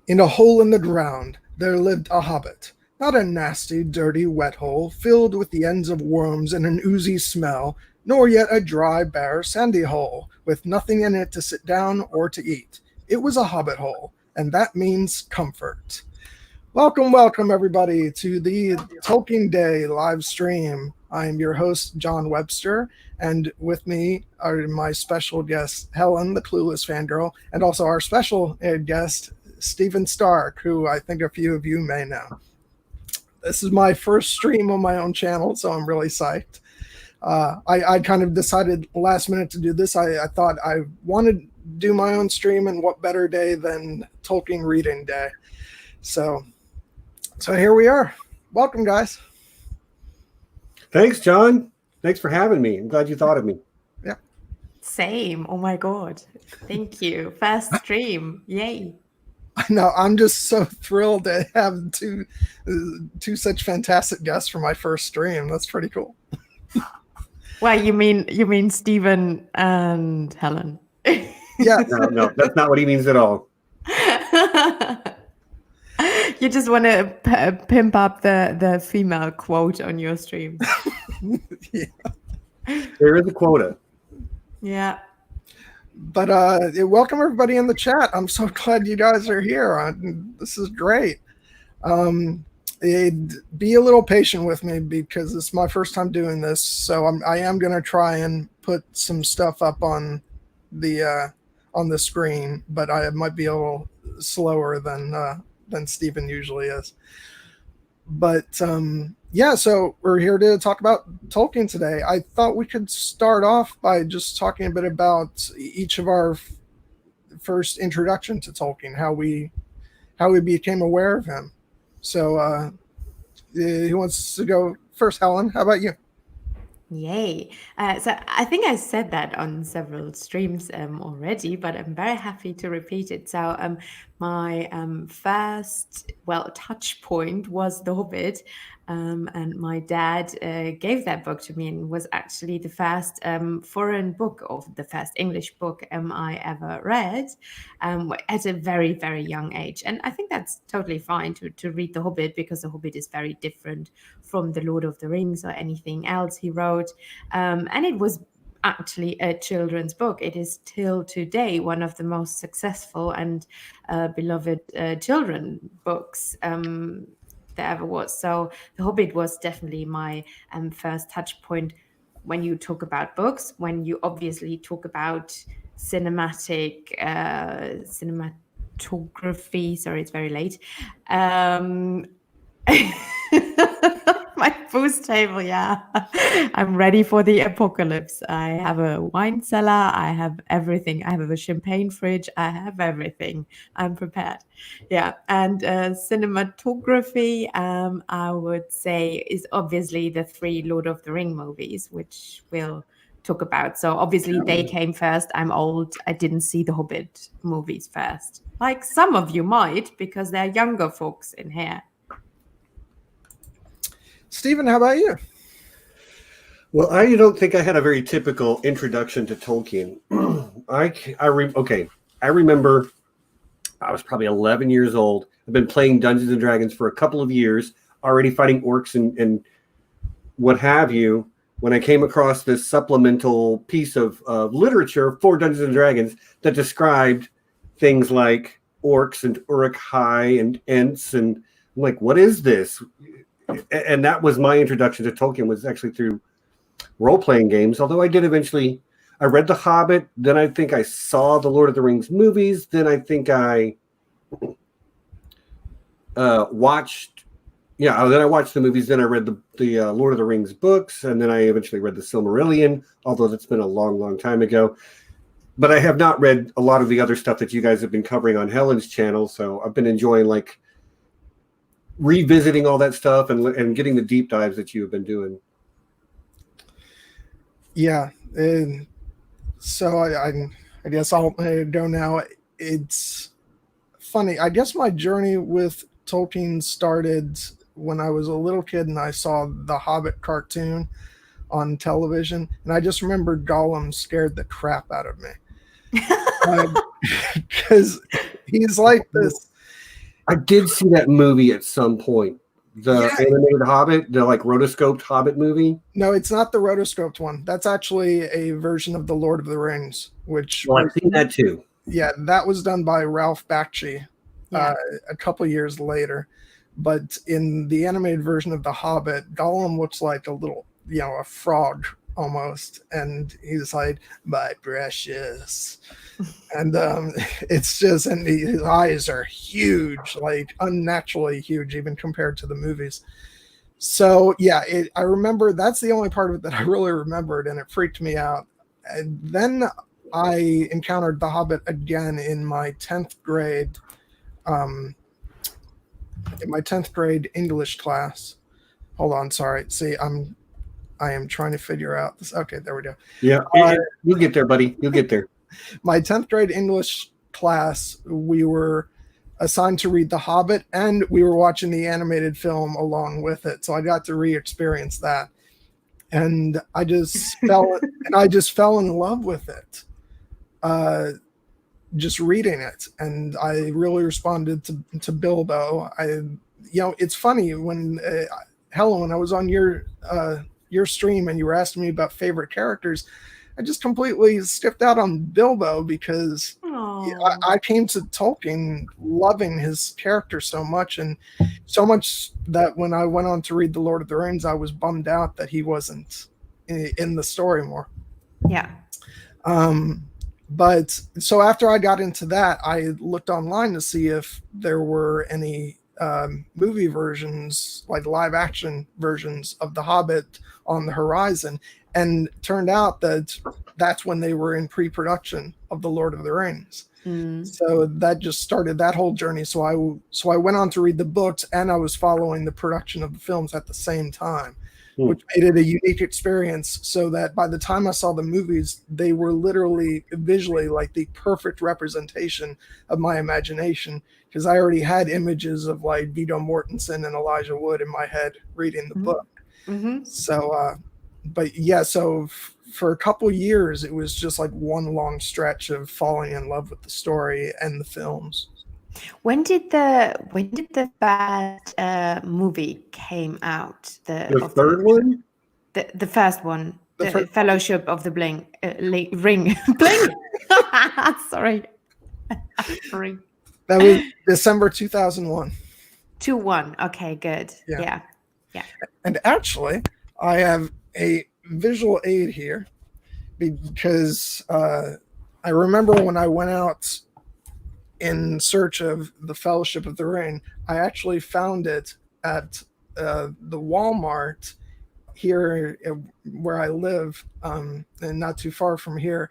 In a hole in the ground there lived a hobbit, not a nasty, dirty, wet hole, filled with the ends of worms and an oozy smell, nor yet a dry, bare, sandy hole, with nothing in it to sit down or to eat. It was a hobbit hole, and that means comfort. Welcome, everybody, to the Tolkien Day live stream. I am your host, John Webster, and with me are my special guest, Helen the Clueless Fangirl, and also our special guest, Stephen Stark, who I think a few of you may know. This is my first stream on my own channel, so I'm really psyched. I kind of decided last minute to do this. I thought I wanted to do my own stream, and what better day than Tolkien Reading Day. So here we are. Welcome, guys. Thanks, John. Thanks for having me. I'm glad you thought of me. Yeah. Same. Oh my God. Thank you. First stream. Yay. I know. I'm just so thrilled to have two such fantastic guests for my first stream. That's pretty cool. Well, you mean Stephen and Helen? Yeah. No, that's not what he means at all. You just want to pimp up the female quote on your stream. Yeah. There is a quota. Yeah. But welcome everybody in the chat. I'm so glad you guys are here. This is great. Be a little patient with me because it's my first time doing this. So I am going to try and put some stuff up on the screen, but I might be a little slower than Stephen usually is. But yeah, so we're here to talk about Tolkien today. I thought we could start off by just talking a bit about each of our first introduction to Tolkien, how we became aware of him. So who wants to go first? Helen, how about you? Yay. So I think I said that on several streams already, but I'm very happy to repeat it. So my first, touch point was The Hobbit. And my dad gave that book to me and was actually the first foreign book, or the first English book I ever read at a very, very young age. And I think that's totally fine to read The Hobbit, because The Hobbit is very different from The Lord of the Rings or anything else he wrote. And it was actually a children's book. It is till today one of the most successful and beloved children books there ever was. So The Hobbit was definitely my first touch point when you talk about books, when you obviously talk about cinematography. Sorry, it's very late. My booze table, yeah. I'm ready for the apocalypse. I have a wine cellar. I have everything. I have a champagne fridge. I have everything. I'm prepared. Yeah. And cinematography, I would say, is obviously the 3 Lord of the Ring movies, which we'll talk about. So obviously they came first. I'm old. I didn't see the Hobbit movies first. Like some of you might, because they're younger folks in here. Stephen, how about you? Well, I don't think I had a very typical introduction to Tolkien. I remember I was probably 11 years old. I've been playing Dungeons and Dragons for a couple of years, already fighting orcs and what have you, when I came across this supplemental piece of literature for Dungeons and Dragons that described things like orcs and Uruk-hai and Ents, and I'm like, what is this? And that was my introduction to Tolkien, was actually through role-playing games. Although I read The Hobbit, then I think I saw the Lord of the Rings movies, then I think I watched the movies, then I read the Lord of the Rings books, and then I eventually read the Silmarillion, although that's been a long, long time ago. But I have not read a lot of the other stuff that you guys have been covering on Helen's channel, so I've been enjoying revisiting all that stuff and getting the deep dives that you have been doing. Yeah. So I guess I'll go now. It's funny. I guess my journey with Tolkien started when I was a little kid and I saw the Hobbit cartoon on television. And I just remember Gollum scared the crap out of me. Because he's like this. I did see that movie at some point. The animated Hobbit, the like rotoscoped Hobbit movie. No, it's not the rotoscoped one. That's actually a version of the Lord of the Rings, which Well, I've seen that too. Yeah, that was done by Ralph Bakshi Yeah. a couple years later. But in the animated version of The Hobbit, Gollum looks like a little, a frog almost. And he's like, my precious. And it's just, and his eyes are huge, like unnaturally huge, even compared to the movies. So, yeah, I remember that's the only part of it that I really remembered, and it freaked me out. And then I encountered The Hobbit again in my 10th grade. In my 10th grade English class. Hold on, sorry. See, I am trying to figure out this. Okay, there we go. Yeah, you'll get there, buddy. You'll get there. My 10th grade English class, we were assigned to read The Hobbit, and we were watching the animated film along with it. So I got to re-experience that. And I just fell in love with it. Just reading it, and I really responded to Bilbo. It's funny when Helen, when I was on your stream and you were asking me about favorite characters, I just completely skipped out on Bilbo because I came to Tolkien loving his character so much, and so much that when I went on to read The Lord of the Rings, I was bummed out that he wasn't in the story more. Yeah. But so after I got into that, I looked online to see if there were any movie versions, like live action versions of The Hobbit on the horizon. And turned out that that's when they were in pre-production of The Lord of the Rings. So that just started that whole journey. So I went on to read the books, and I was following the production of the films at the same time. Which made it a unique experience, so that by the time I saw the movies, they were literally visually like the perfect representation of my imagination, because I already had images of like Viggo Mortensen and Elijah Wood in my head reading the book. So, but yeah, so for a couple years, it was just like one long stretch of falling in love with the story and the films. When did the bad movie came out? The third one? The first one, the Fellowship of the Ring. Bling. Sorry. Ring. That was December 2001. 2001. Okay, good. Yeah. And actually, I have a visual aid here because I remember when I went out in search of the Fellowship of the Ring, I actually found it at the Walmart here where I live, and not too far from here.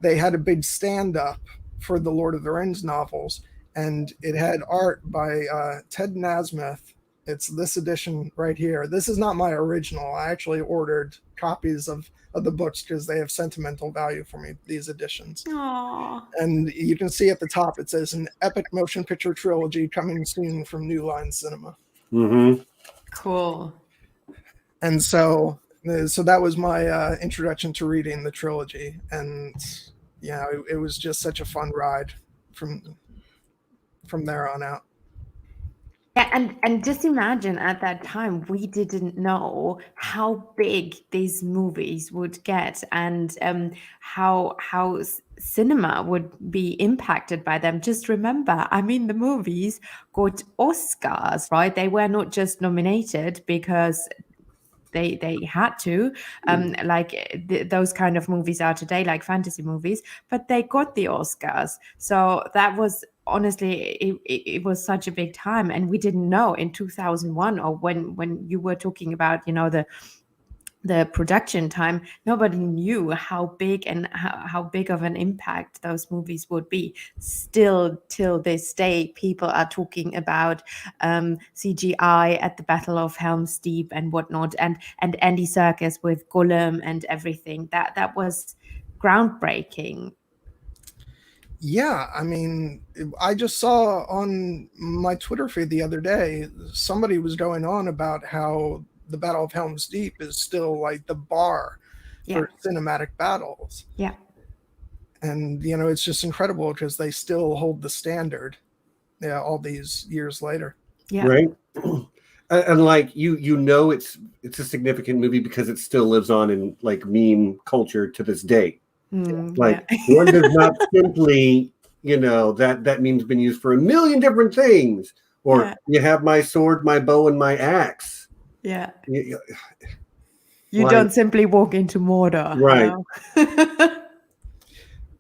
They had a big stand-up for the Lord of the Rings novels, and it had art by Ted Nasmith. It's this edition right here. This is not my original. I actually ordered copies of the books because they have sentimental value for me, these editions. Aww. And you can see at the top, it says an epic motion picture trilogy coming soon from New Line Cinema. Cool. And so that was my introduction to reading the trilogy. And yeah, it was just such a fun ride from there on out. Yeah, and just imagine at that time we didn't know how big these movies would get, and how cinema would be impacted by them. Just remember, I mean, the movies got Oscars, right? They were not just nominated because they had to, like those kind of movies are today, like fantasy movies, but they got the Oscars. So that was honestly, it was such a big time, and we didn't know in 2001, or when you were talking about, the production time, nobody knew how big and how big of an impact those movies would be. Still, till this day, people are talking about CGI at the Battle of Helm's Deep and whatnot, and Andy Serkis with Gollum and everything. That was groundbreaking. Yeah, I mean, I just saw on my Twitter feed the other day, somebody was going on about how the Battle of Helm's Deep is still like the bar for cinematic battles. Yeah. And, it's just incredible because they still hold the standard. all these years later. Yeah. Right. And like it's a significant movie because it still lives on in like meme culture to this day. Like one does not simply, that meme's been used for a million different things. Or you have my sword, my bow, and my axe. Yeah. You don't simply walk into Mordor. Right.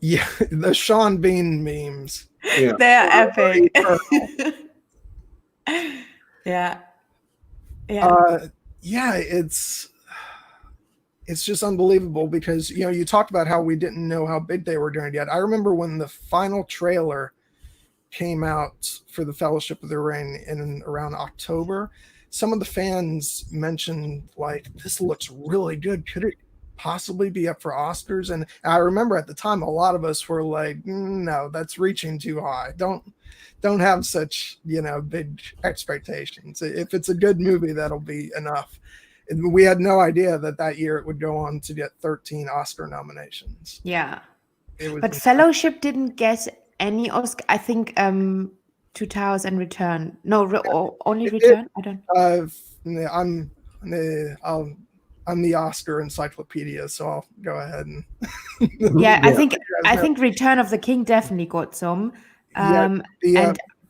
Yeah, the Sean Bean memes. Yeah. They're epic. Yeah. Yeah, it's just unbelievable because you talked about how we didn't know how big they were doing yet. I remember when the final trailer came out for the Fellowship of the Ring in around October, some of the fans mentioned like, this looks really good. Could it possibly be up for Oscars? And I remember at the time a lot of us were like, no, that's reaching too high. Don't have such big expectations. If it's a good movie, that'll be enough. And we had no idea that year it would go on to get 13 Oscar nominations. Yeah. But Fellowship didn't get any Oscar. I think Two Towers and Return. No, only Return. I don't. I'm the Oscar encyclopedia, so I'll go ahead and. Yeah, I think Return of the King definitely got some.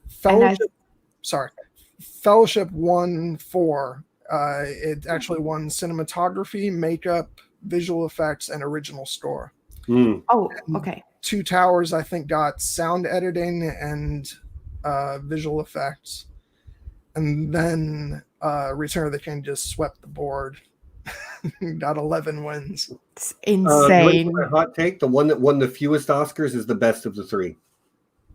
Fellowship. Fellowship won 4. It actually won cinematography, makeup, visual effects, and original score. Oh, okay. Two Towers, I think, got sound editing and visual effects. And then Return of the King just swept the board. Got 11 wins. It's insane. Hot take: the one that won the fewest Oscars is the best of the 3.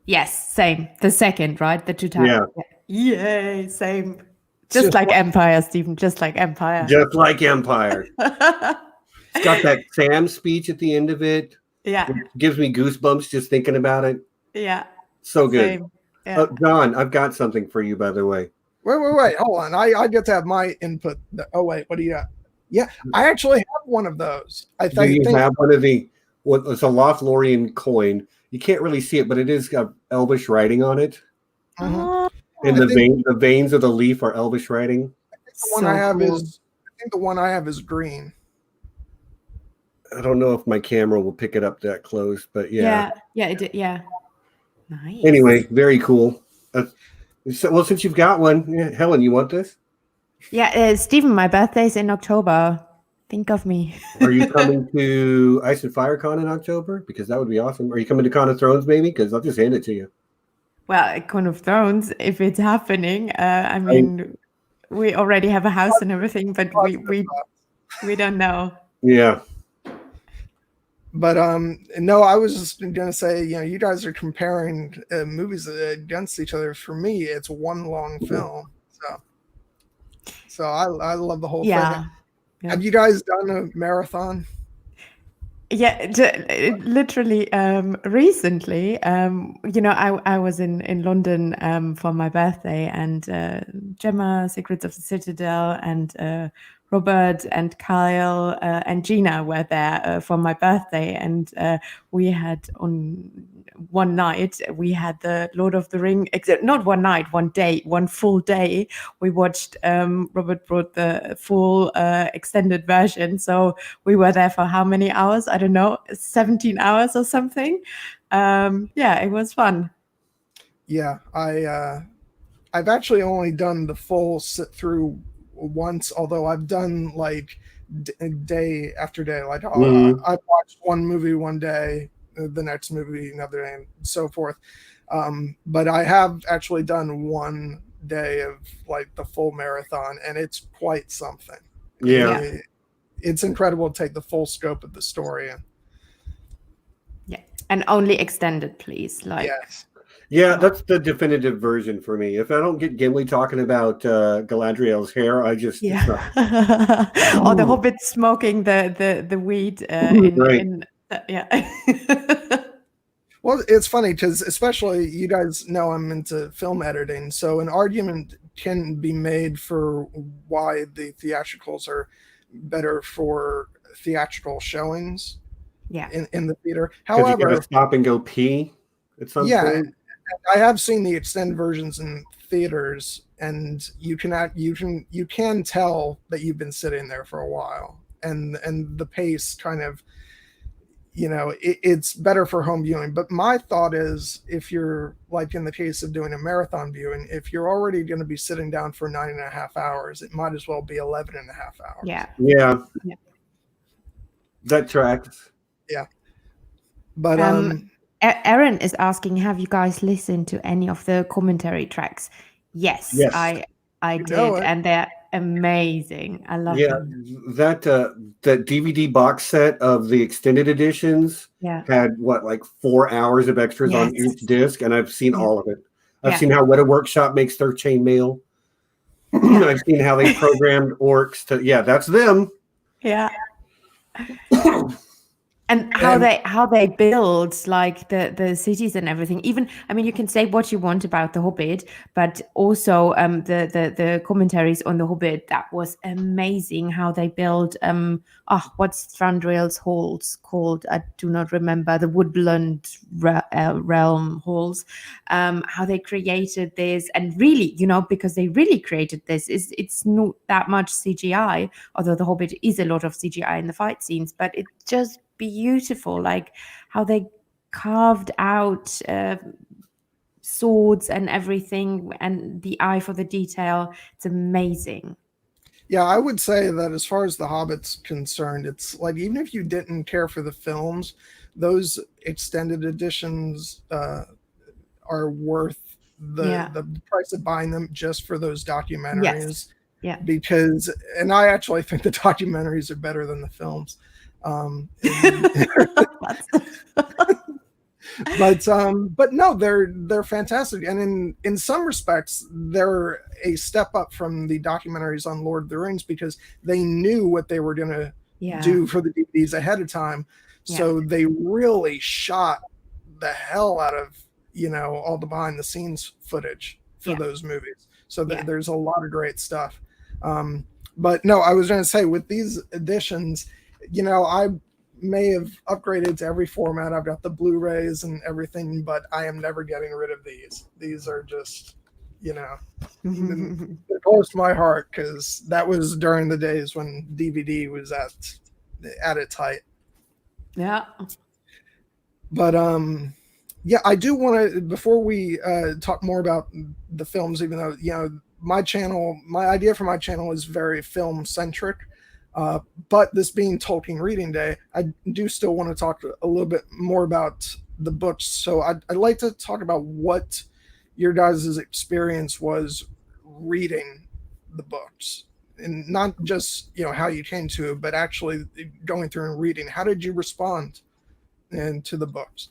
Yes, same. The second, right? The Two Towers. Yeah. Yay, same. Just like Empire, Stephen. Just like Empire. Just like Empire. It's got that Sam speech at the end of it. Yeah. It gives me goosebumps just thinking about it. Yeah. So good. Yeah. John, I've got something for you, by the way. Wait. Hold on. I get to have my input. Oh, wait. What do you got? Yeah, I actually have one of those. Do you have one of it's a Lothlorien coin. You can't really see it, but it is got Elvish writing on it. Uh-huh. And the veins of the leaf are Elvish writing. I think the one I have is green. I don't know if my camera will pick it up that close, but yeah. Yeah, it did. Yeah. Nice. Anyway, very cool. Since you've got one, Helen, you want this? Yeah, Stephen, my birthday's in October. Think of me. Are you coming to Ice and Fire Con in October? Because that would be awesome. Are you coming to Con of Thrones, maybe? Because I'll just hand it to you. Well, Con of Thrones, if it's happening. I mean, we already have a house and everything, but we don't know. Yeah. But no, I was just gonna say, you guys are comparing movies against each other. For me, it's one long film. So I love the whole thing. Yeah. Have you guys done a marathon? Yeah, literally recently, I was in London for my birthday, and Gemma, Secrets of the Citadel, and Robert and Kyle and Gina were there for my birthday, and we had one night we had the Lord of the Ring, not one night, one full day. We watched, Robert brought the full extended version, so we were there for how many hours? I don't know, 17 hours or something. It was fun. Yeah, I've actually only done the full sit through once, although I've done like day after day. Like I've watched one movie one day, the next movie another day, and so forth. But I have actually done one day of like the full marathon, and it's quite something. Yeah. It's incredible to take the full scope of the story in. Yeah, and only extended, please. Yes. Yeah, that's the definitive version for me. If I don't get Gimli talking about Galadriel's hair, I just or the Hobbit smoking the weed. Well, it's funny because especially you guys know I'm into film editing, so an argument can be made for why the theatricals are better for theatrical showings. Yeah. In the theater. However, you gotta stop and go pee at some point. I have seen the extended versions in theaters, and you can tell that you've been sitting there for a while, and the pace kind of, it's better for home viewing. But my thought is, if you're like in the case of doing a marathon viewing, if you're already going to be sitting down for 9.5 hours, it might as well be 11.5 hours. Yeah. That tracks. Yeah. But Aaron is asking, have you guys listened to any of the commentary tracks? Yes. I did, and they're amazing. I love them. That DVD box set of the extended editions had like 4 hours of extras on each disc, and I've seen all of it. I've seen how Weta Workshop makes their chainmail. I've seen how they programmed orcs to that's them. Yeah. And how they build like the cities and everything. Even, I mean, you can say what you want about The Hobbit, but also the commentaries on The Hobbit, that was amazing how they build what's Thranduil's halls called? I do not remember. The Woodland realm halls. How they created this, and really, because they really created this, it's not that much CGI, although The Hobbit is a lot of CGI in the fight scenes, but it's just beautiful, like how they carved out swords and everything, and the eye for the detail. It's amazing. Yeah, I would say that as far as The Hobbit's concerned, it's like, even if you didn't care for the films, those extended editions are worth the price of buying them just for those documentaries. Yeah. Because, and I actually think the documentaries are better than the films. But no, they're fantastic, and in some respects they're a step up from the documentaries on Lord of the Rings, because they knew what they were going to do for the DVDs ahead of time. So they really shot the hell out of all the behind the scenes footage for those movies. So there's a lot of great stuff. But no, I was going to say, with these editions, I may have upgraded to every format. I've got the Blu-rays and everything, but I am never getting rid of these. These are just, they're close to my heart, because that was during the days when DVD was at its height. Yeah. But I do want to, before we talk more about the films, even though my idea for my channel is very film centric. But this being Tolkien Reading Day, I do still want to talk a little bit more about the books. So I'd like to talk about what your guys' experience was reading the books, and not just how you came to it, but actually going through and reading. How did you respond to the books?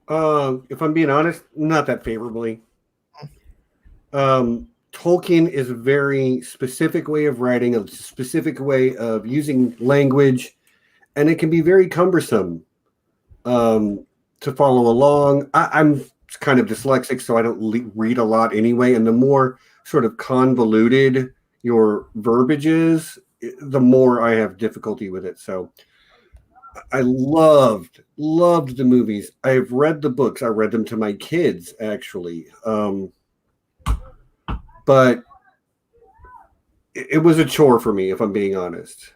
If I'm being honest, not that favorably. Tolkien is a very specific way of writing, a specific way of using language, and it can be very cumbersome to follow along. I'm kind of dyslexic, so I don't read a lot anyway, and the more sort of convoluted your verbiage is, the more I have difficulty with it. So I loved the movies. I've read the books. I read them to my kids, actually. But it was a chore for me, if I'm being honest.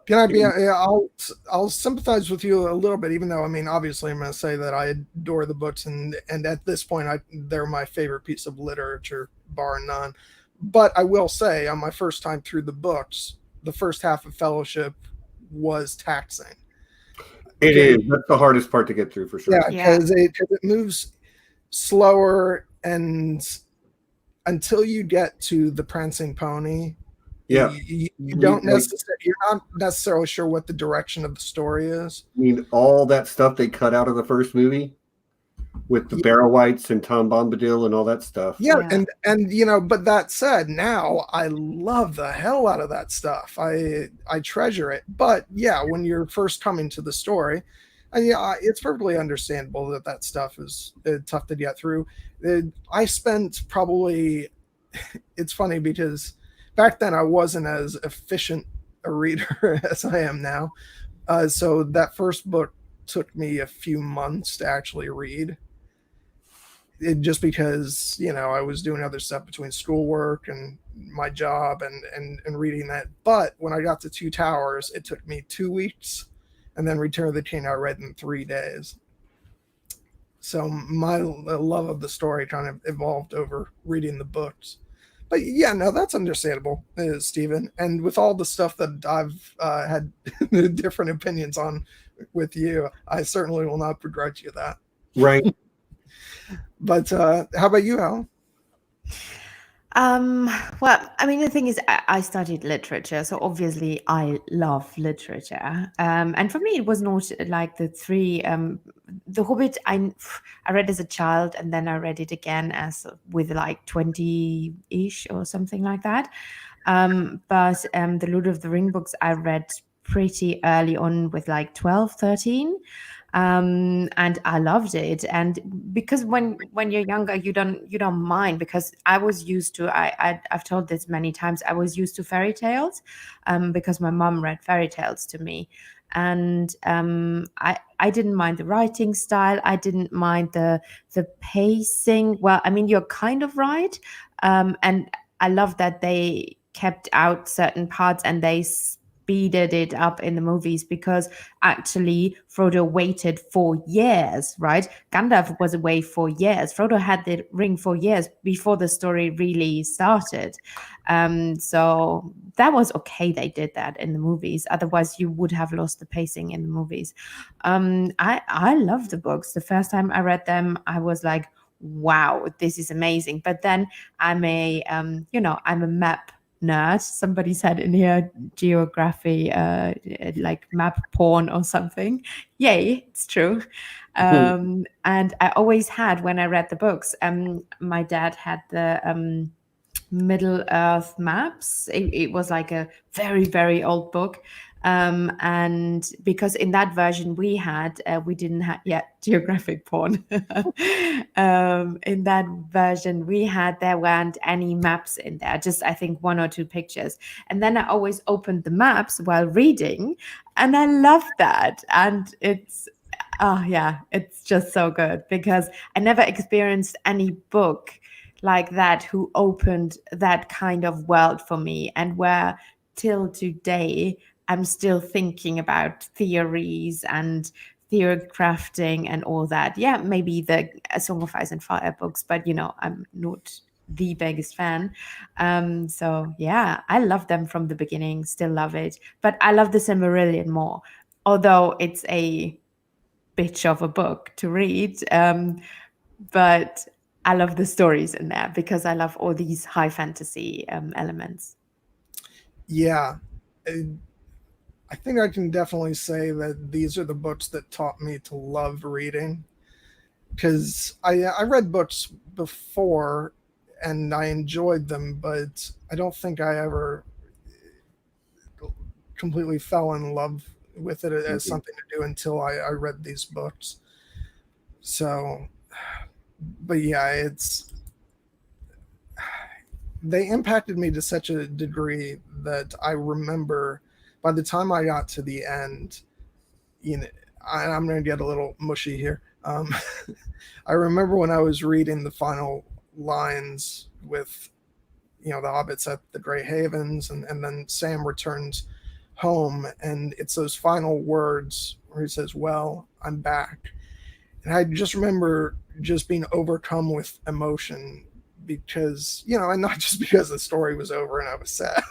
Can I be? I'll sympathize with you a little bit, even though, I mean, obviously, I'm going to say that I adore the books, and at this point, they're my favorite piece of literature, bar none. But I will say, on my first time through the books, the first half of Fellowship was taxing. It is. That's the hardest part to get through, for sure. Yeah, because it moves slower, and until you get to the Prancing Pony, you're not necessarily sure what the direction of the story is. I mean, all that stuff they cut out of the first movie with the Barrow-wights and Tom Bombadil and all that stuff. Yeah. And but that said, now I love the hell out of that stuff. I treasure it. But yeah, when you're first coming to the story, it's perfectly understandable that stuff is tough to get through. I spent probably, it's funny because back then I wasn't as efficient a reader as I am now. So that first book took me a few months to actually read. Just because, I was doing other stuff between schoolwork and my job and reading that. But when I got to Two Towers, it took me 2 weeks, and then Return of the King I read in 3 days. So my love of the story kind of evolved over reading the books. But yeah, no, that's understandable, Stephen. And with all the stuff that I've had different opinions on with you, I certainly will not begrudge you that. Right. But how about you, Helen? Well, I mean, the thing is, I studied literature, so obviously I love literature. And for me, it was not like the three. The Hobbit, I read as a child, and then I read it again as with like 20-ish or something like that. But the Lord of the Ring books I read pretty early on, with like 12, 13. And I loved it. And because when you're younger, you don't mind, because I was used to, I've told this many times, I was used to fairy tales, because my mom read fairy tales to me. And I didn't mind the writing style. I didn't mind the pacing. Well, I mean, you're kind of right. And I love that they kept out certain parts and they speeded it up in the movies, because actually Frodo waited for years, right? Gandalf was away for years. Frodo had the ring for years before the story really started. So that was okay, they did that in the movies. Otherwise, you would have lost the pacing in the movies. I love the books. The first time I read them, I was like, wow, this is amazing. But then I'm I'm a map nerd. Somebody said in here, geography, like map porn or something. Yay, it's true. And I always had, when I read the books, my dad had the Middle Earth maps. It was like a very, very old book. And because in that version we didn't have yet geographic porn. In that version there weren't any maps in there, just I think 1 or 2 pictures. And then I always opened the maps while reading, and I loved that. And it's just so good, because I never experienced any book like that who opened that kind of world for me, and where till today I'm still thinking about theories and theory crafting and all that. Yeah, maybe the Song of Ice and Fire books, but I'm not the biggest fan. So yeah, I love them from the beginning, still love it. But I love the Silmarillion more, although it's a bitch of a book to read. But I love the stories in there, because I love all these high fantasy elements. Yeah. I think I can definitely say that these are the books that taught me to love reading, because I read books before and I enjoyed them, but I don't think I ever completely fell in love with it as something to do until I read these books. So, but yeah, they impacted me to such a degree that I remember by the time I got to the end, I'm going to get a little mushy here. I remember when I was reading the final lines with, the hobbits at the Grey Havens, and then Sam returns home, and it's those final words where he says, "Well, I'm back." And I just remember just being overcome with emotion, because, and not just because the story was over and I was sad,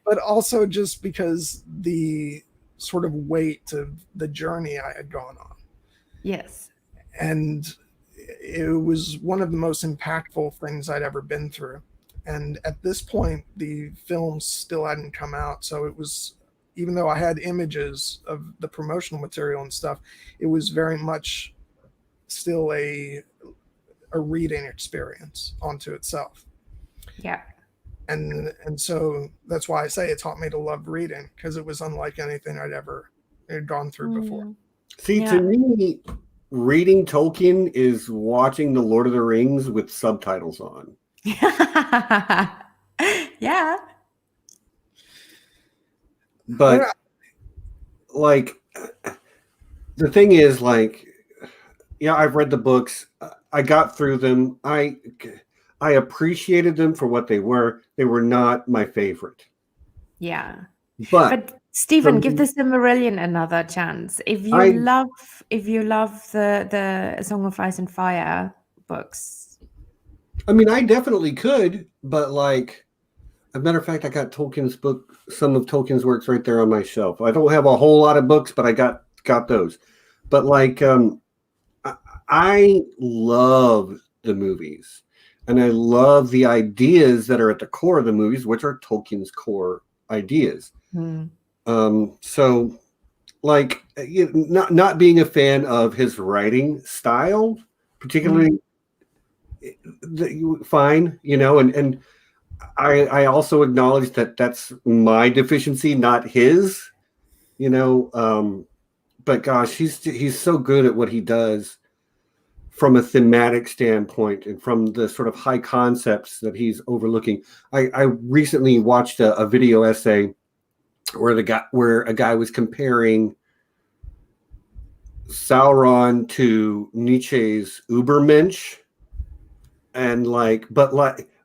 but also just because the sort of weight of the journey I had gone on. Yes. And it was one of the most impactful things I'd ever been through. And at this point, the film still hadn't come out. So it was, even though I had images of the promotional material and stuff, it was very much still a reading experience onto itself. Yeah. And so that's why I say it taught me to love reading, because it was unlike anything I'd ever gone through before. See, to me, reading Tolkien is watching The Lord of the Rings with subtitles on. Yeah. But like the thing is, like, yeah, I've read the books. I got through them. I appreciated them for what they were. They were not my favorite. Yeah. But Stephen, give the Silmarillion another chance. If you love the Song of Ice and Fire books. I mean, I definitely could, but like, as a matter of fact, I got Tolkien's book, some of Tolkien's works right there on my shelf. I don't have a whole lot of books, but I got those. But like, I love the movies, and I love the ideas that are at the core of the movies, which are Tolkien's core ideas. So, like, not being a fan of his writing style, particularly, fine, and I also acknowledge that that's my deficiency, not his, but gosh, he's so good at what he does from a thematic standpoint and from the sort of high concepts that he's overlooking. I recently watched a video essay where a guy was comparing Sauron to Nietzsche's Übermensch, and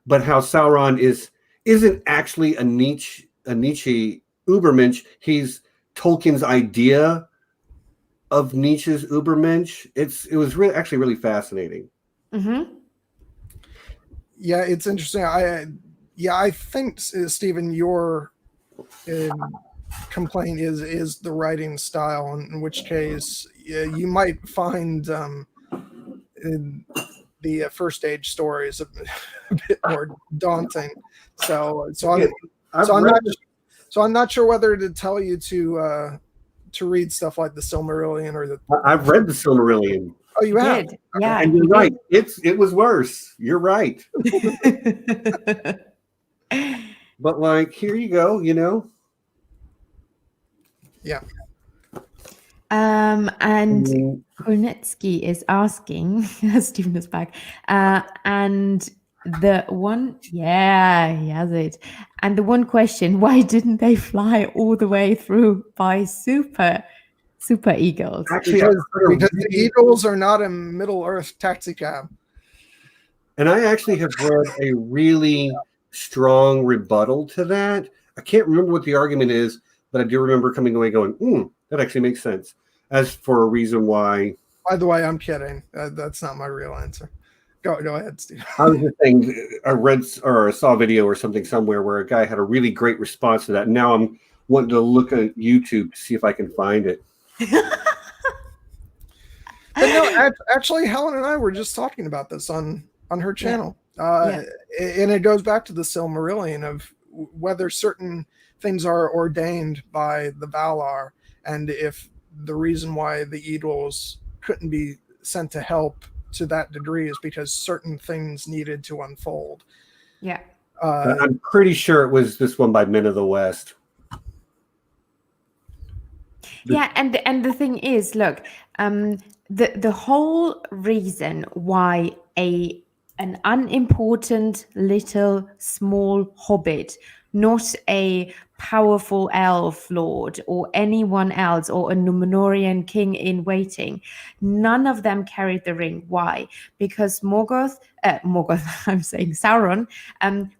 but how Sauron isn't actually a Nietzsche Übermensch. He's Tolkien's idea of Nietzsche's Übermensch. It was actually really fascinating. Yeah, it's interesting. I think, Stephen, your complaint is the writing style, in which case you might find the first age stories a bit more daunting. So I'm not sure whether to tell you to read stuff like the Silmarillion or I've read the Silmarillion. Oh, you have? Yeah, and you're right. It was worse. You're right. But like, here you go. Yeah. And Kornetsky is asking, Stephen is back, and the one, he has it. And the one question, why didn't they fly all the way through by super eagles? Actually, because the eagles are not a Middle Earth taxi cab. And I actually have read a really strong rebuttal to that. I can't remember what the argument is, but I do remember coming away going, that actually makes sense. As for a reason why. By the way, I'm kidding. That's not my real answer. Go ahead, Steve. I was just saying, I read or saw a video or something somewhere where a guy had a really great response to that. And now I'm wanting to look at YouTube to see if I can find it. But no, actually, Helen and I were just talking about this on her channel. And it goes back to the Silmarillion of whether certain things are ordained by the Valar, and if the reason why the Eagles couldn't be sent to help to that degree is because certain things needed to unfold. Yeah. I'm pretty sure it was this one by Men of the West. Yeah, and the thing is, look, the whole reason why an unimportant little small hobbit, not a powerful elf lord or anyone else, or a Númenórean king in waiting, none of them carried the ring. Why? Because Morgoth, I'm saying Sauron,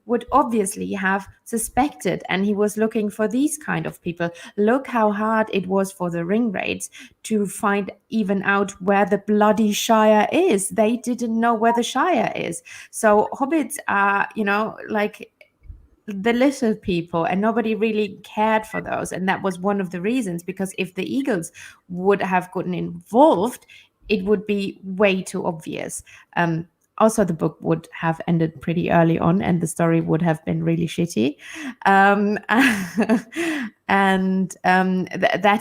would obviously have suspected, and he was looking for these kind of people. Look how hard it was for the ring raids to find even out where the bloody Shire is. They didn't know where the Shire is. So hobbits are, like the little people, and nobody really cared for those. And that was one of the reasons, because if the eagles would have gotten involved, it would be way too obvious. Also, the book would have ended pretty early on, and the story would have been really shitty. That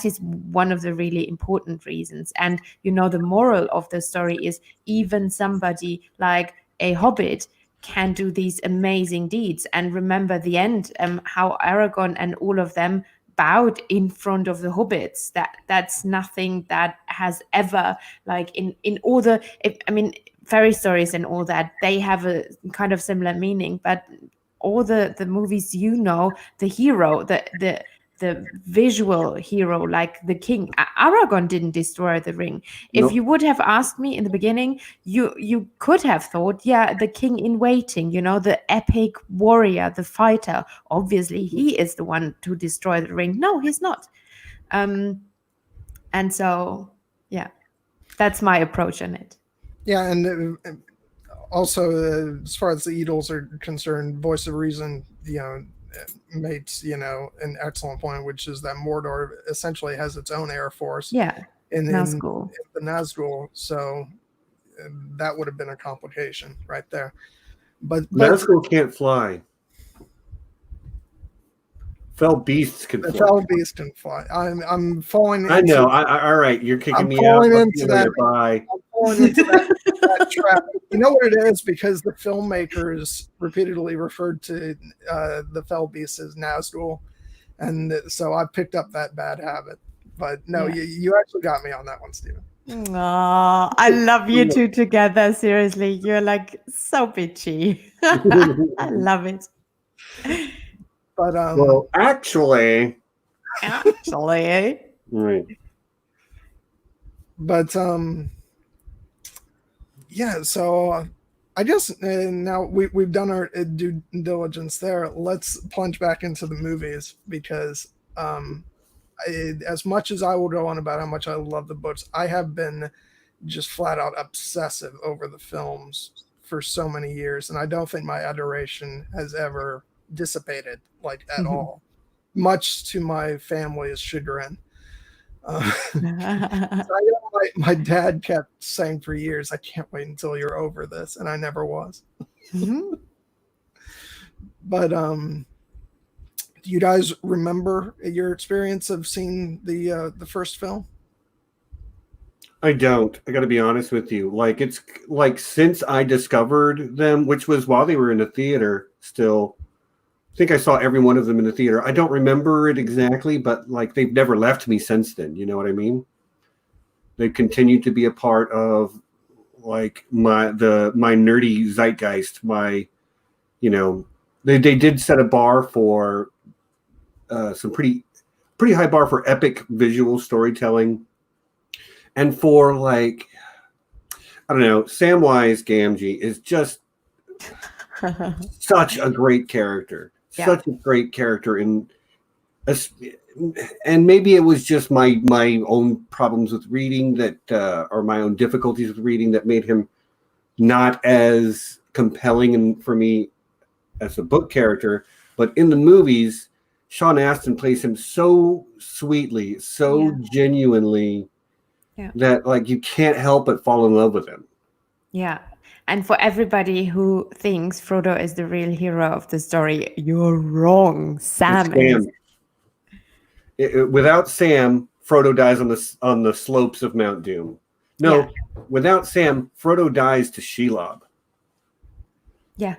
is one of the really important reasons. And the moral of the story is, even somebody like a hobbit can do these amazing deeds. And remember the end, how Aragorn and all of them bowed in front of the hobbits. That's nothing that has ever, like, in all the, fairy stories and all that, they have a kind of similar meaning. But all the movies, the hero, the visual hero, like the king. Aragorn didn't destroy the ring. If Nope. you would have asked me in the beginning, you could have thought, yeah, the king in waiting, the epic warrior, the fighter. Obviously, he is the one to destroy the ring. No, he's not. And so, yeah, that's my approach on it. Yeah, and also as far as the Eagles are concerned, Voice of Reason, makes an excellent point, which is that Mordor essentially has its own air force. Yeah, in Nazgul. the Nazgul, so that would have been a complication right there. But Nazgul can't fly. Fell beasts can fly. Fell beasts can fly. I'm falling into, I know. All right, you're kicking me out. Falling into that. Bye. I'm falling into that trap. You know what it is? Because the filmmakers repeatedly referred to the Fell beasts as Nazgul, and so I picked up that bad habit. But no, you actually got me on that one, Stephen. Oh, I love you two together. Seriously, you're like so bitchy. I love it. But well, actually, right. But yeah. So I guess now we've done our due diligence there. Let's plunge back into the movies because as much as I will go on about how much I love the books, I have been just flat out obsessive over the films for so many years, and I don't think my adoration has ever dissipated at all, much to my family's chagrin. My dad kept saying for years, "I can't wait until you're over this," and I never was. But do you guys remember your experience of seeing the first film? I don't. I got to be honest with you. It's since I discovered them, which was while they were in the theater still. I think I saw every one of them in the theater. I don't remember it exactly, but they've never left me since then. You know what I mean? They've continued to be a part of my nerdy zeitgeist. They did set a bar for some pretty high bar for epic visual storytelling, and for I don't know, Samwise Gamgee is just such a great character. Yeah. Such a great character, and maybe it was just my own problems with reading or my own difficulties with reading that made him not as compelling for me as a book character. But in the movies, Sean Astin plays him so sweetly, so genuinely, that you can't help but fall in love with him. Yeah. And for everybody who thinks Frodo is the real hero of the story, you're wrong. Sam is. Without Sam, Frodo dies on the slopes of Mount Doom. No, without Sam, Frodo dies to Shelob. Yeah.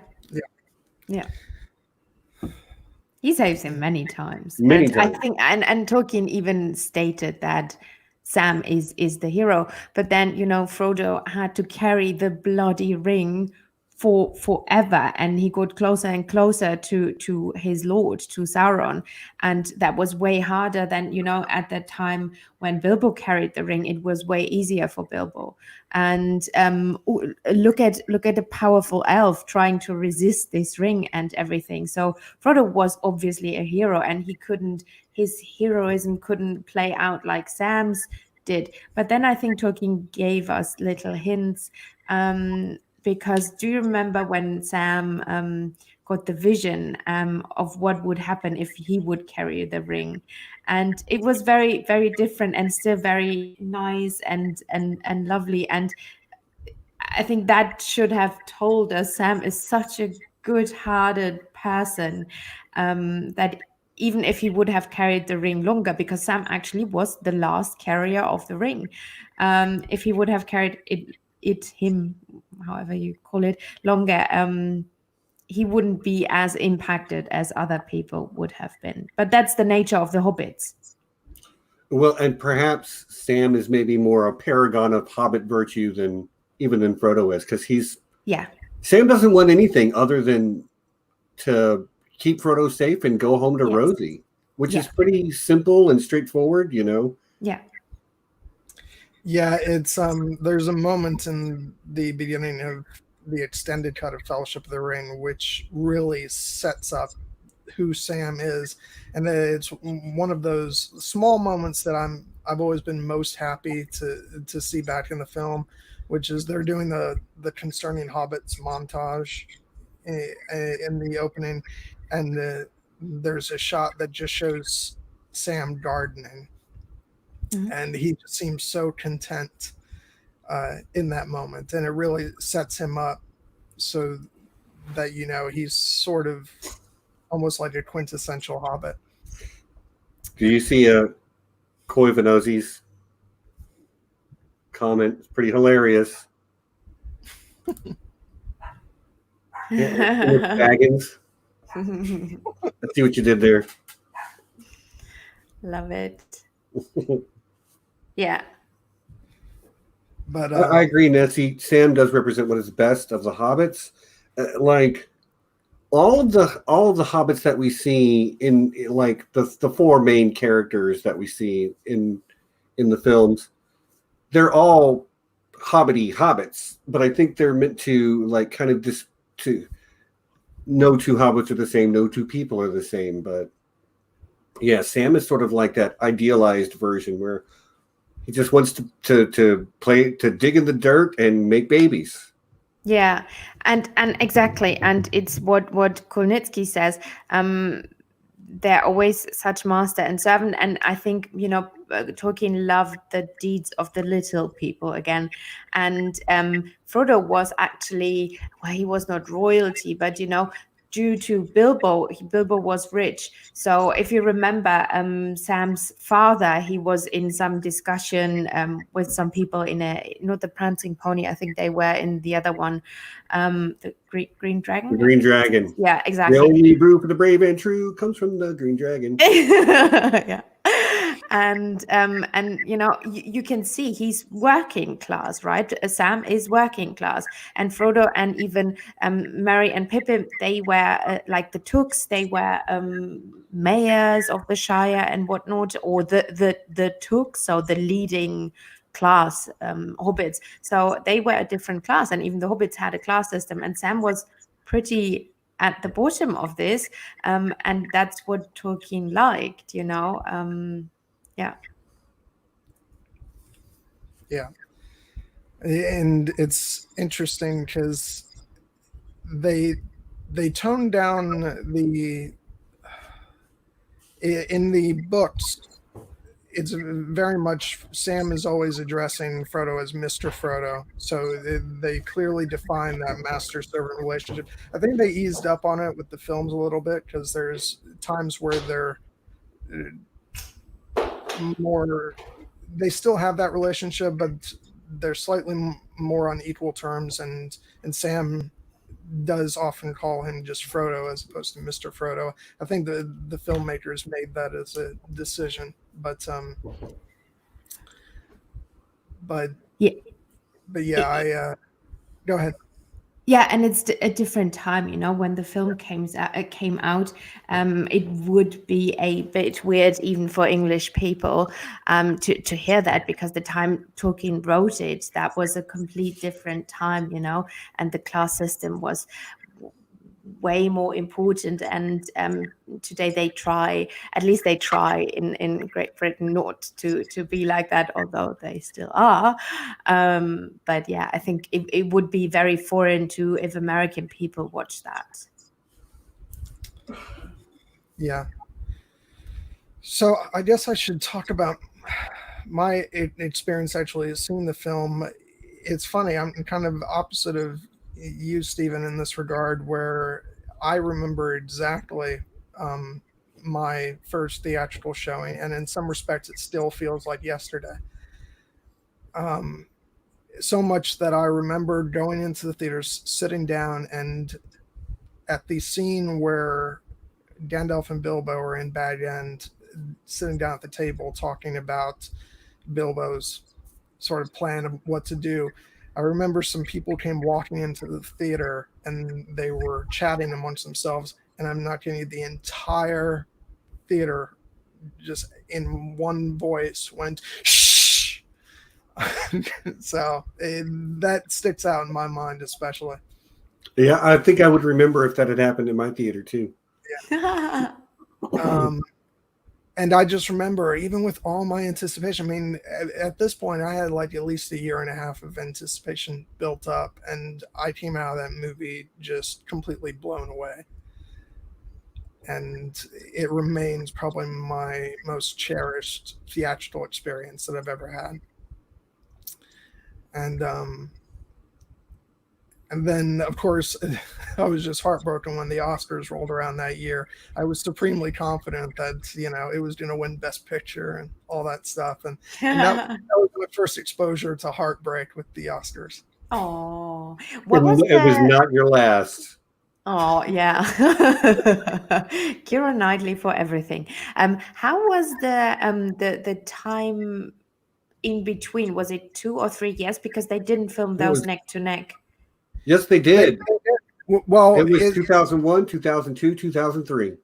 He saves him many times. Many times. I think, and Tolkien even stated that Sam is the hero, but then Frodo had to carry the bloody ring for forever, and he got closer and closer to his lord, to Sauron, and that was way harder than at that time when Bilbo carried the ring. It was way easier for Bilbo, and look at a powerful elf trying to resist this ring and everything. So Frodo was obviously a hero, and his heroism couldn't play out like Sam's did. But then I think Tolkien gave us little hints, because do you remember when Sam got the vision of what would happen if he would carry the ring? And it was very, very different and still very nice and lovely. And I think that should have told us Sam is such a good-hearted person, that even if he would have carried the ring longer, because Sam actually was the last carrier of the ring, if he would have carried him, however you call it, longer, he wouldn't be as impacted as other people would have been. But that's the nature of the hobbits. Well, and perhaps Sam is maybe more a paragon of hobbit virtue than Frodo is, because Sam doesn't want anything other than to keep Frodo safe and go home to Rosie. which is pretty simple and straightforward, Yeah. Yeah, it's there's a moment in the beginning of the extended cut of Fellowship of the Ring which really sets up who Sam is, and it's one of those small moments that I've always been most happy to see back in the film, which is they're doing the Concerning Hobbits montage in the opening, and there's a shot that just shows Sam gardening, and he just seems so content in that moment, and it really sets him up so that he's sort of almost like a quintessential Hobbit. Do you see Coy Vanozzi's comment? It's pretty hilarious. Baggins. Let's see what you did there. Love it. Yeah. But I agree, Nancy. Sam does represent what is best of the hobbits. Like all of the hobbits that we see in like the four main characters that we see in the films, they're all hobbity hobbits. But I think they're meant to like kind of just to no two hobbits are the same, no two people are the same. But yeah, Sam is sort of like that idealized version where he just wants to play, to dig in the dirt and make babies. Yeah, and exactly, and it's what Kulnitsky says. They're always such master and servant, and I think Tolkien loved the deeds of the little people again, and Frodo was actually, well, he was not royalty, but due to Bilbo was rich. So if you remember, Sam's father, he was in some discussion with some people in not the Prancing Pony, I think they were in the other one, the Green Dragon. The Green Dragon. Yeah, exactly. The only brew for the brave and true comes from the Green Dragon. Yeah. And you can see he's working class, right? Sam is working class, and Frodo and even Merry and Pippin, they were like the Tooks, they were mayors of the Shire and whatnot, or the Tooks, so the leading class hobbits. So they were a different class, and even the hobbits had a class system, and Sam was pretty at the bottom of this, and that's what Tolkien liked, yeah. Yeah. And it's interesting because they toned down in the books. It's very much Sam is always addressing Frodo as Mr. Frodo, so they clearly define that master-servant relationship. I think they eased up on it with the films a little bit because there's times where they're more, they still have that relationship, but they're slightly more on equal terms, and Sam does often call him just Frodo as opposed to Mr. Frodo. I think the filmmakers made that as a decision, but yeah, I go ahead. Yeah, and it's a different time, when the film came out, it would be a bit weird even for English people to hear that, because the time Tolkien wrote it, that was a complete different time, and the class system was way more important, and today they try in Great Britain not to be like that, although they still are, but yeah, I think it would be very foreign to if American people watch that. Yeah, so I guess I should talk about my experience actually seeing the film. It's funny, I'm kind of opposite of you, Stephen, in this regard, where I remember exactly my first theatrical showing, and in some respects it still feels like yesterday. So much that I remember going into the theaters, sitting down, and at the scene where Gandalf and Bilbo are in Bag End, sitting down at the table talking about Bilbo's sort of plan of what to do. I remember some people came walking into the theater and they were chatting amongst themselves, and I'm not kidding you, the entire theater just in one voice went, shh. So that sticks out in my mind especially. Yeah, I think I would remember if that had happened in my theater too. And I just remember, even with all my anticipation, I mean, at this point, I had like at least a year and a half of anticipation built up, and I came out of that movie just completely blown away. And it remains probably my most cherished theatrical experience that I've ever had. And then, of course, I was just heartbroken when the Oscars rolled around that year. I was supremely confident that, it was going to win Best Picture and all that stuff. And that was my first exposure to heartbreak with the Oscars. Oh, It was not your last. Oh, yeah. Keira Knightley for everything. How was the time in between? Was it 2 or 3 years? Because they didn't film those neck to neck. Yes, they did. Well, it was 2001, 2002, 2003. Yeah,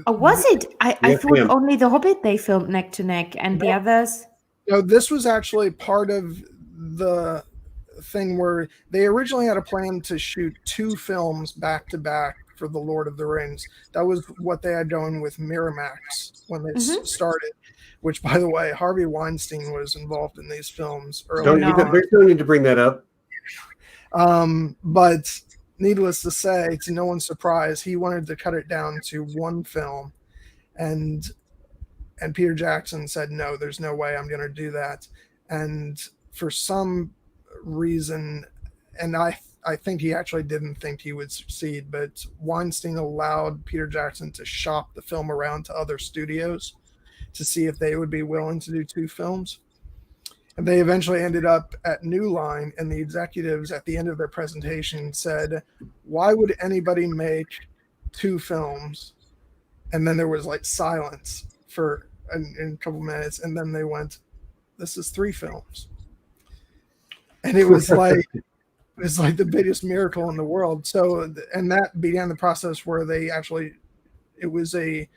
oh, was it? I thought only The Hobbit they filmed neck to neck, and the others. No, this was actually part of the thing where they originally had a plan to shoot 2 films back to back for The Lord of the Rings. That was what they had going with Miramax when they started. Which, by the way, Harvey Weinstein was involved in these films early. There's no need to bring that up. But needless to say, to no one's surprise, he wanted to cut it down to 1 film, and Peter Jackson said, no, there's no way I'm going to do that. And for some reason, and I think he actually didn't think he would succeed, but Weinstein allowed Peter Jackson to shop the film around to other studios to see if they would be willing to do 2 films. And they eventually ended up at New Line, and the executives at the end of their presentation said, why would anybody make 2 films? And then there was like silence for a couple minutes, and then they went, this is 3 films. And it was like the biggest miracle in the world. So, and that began the process where it was a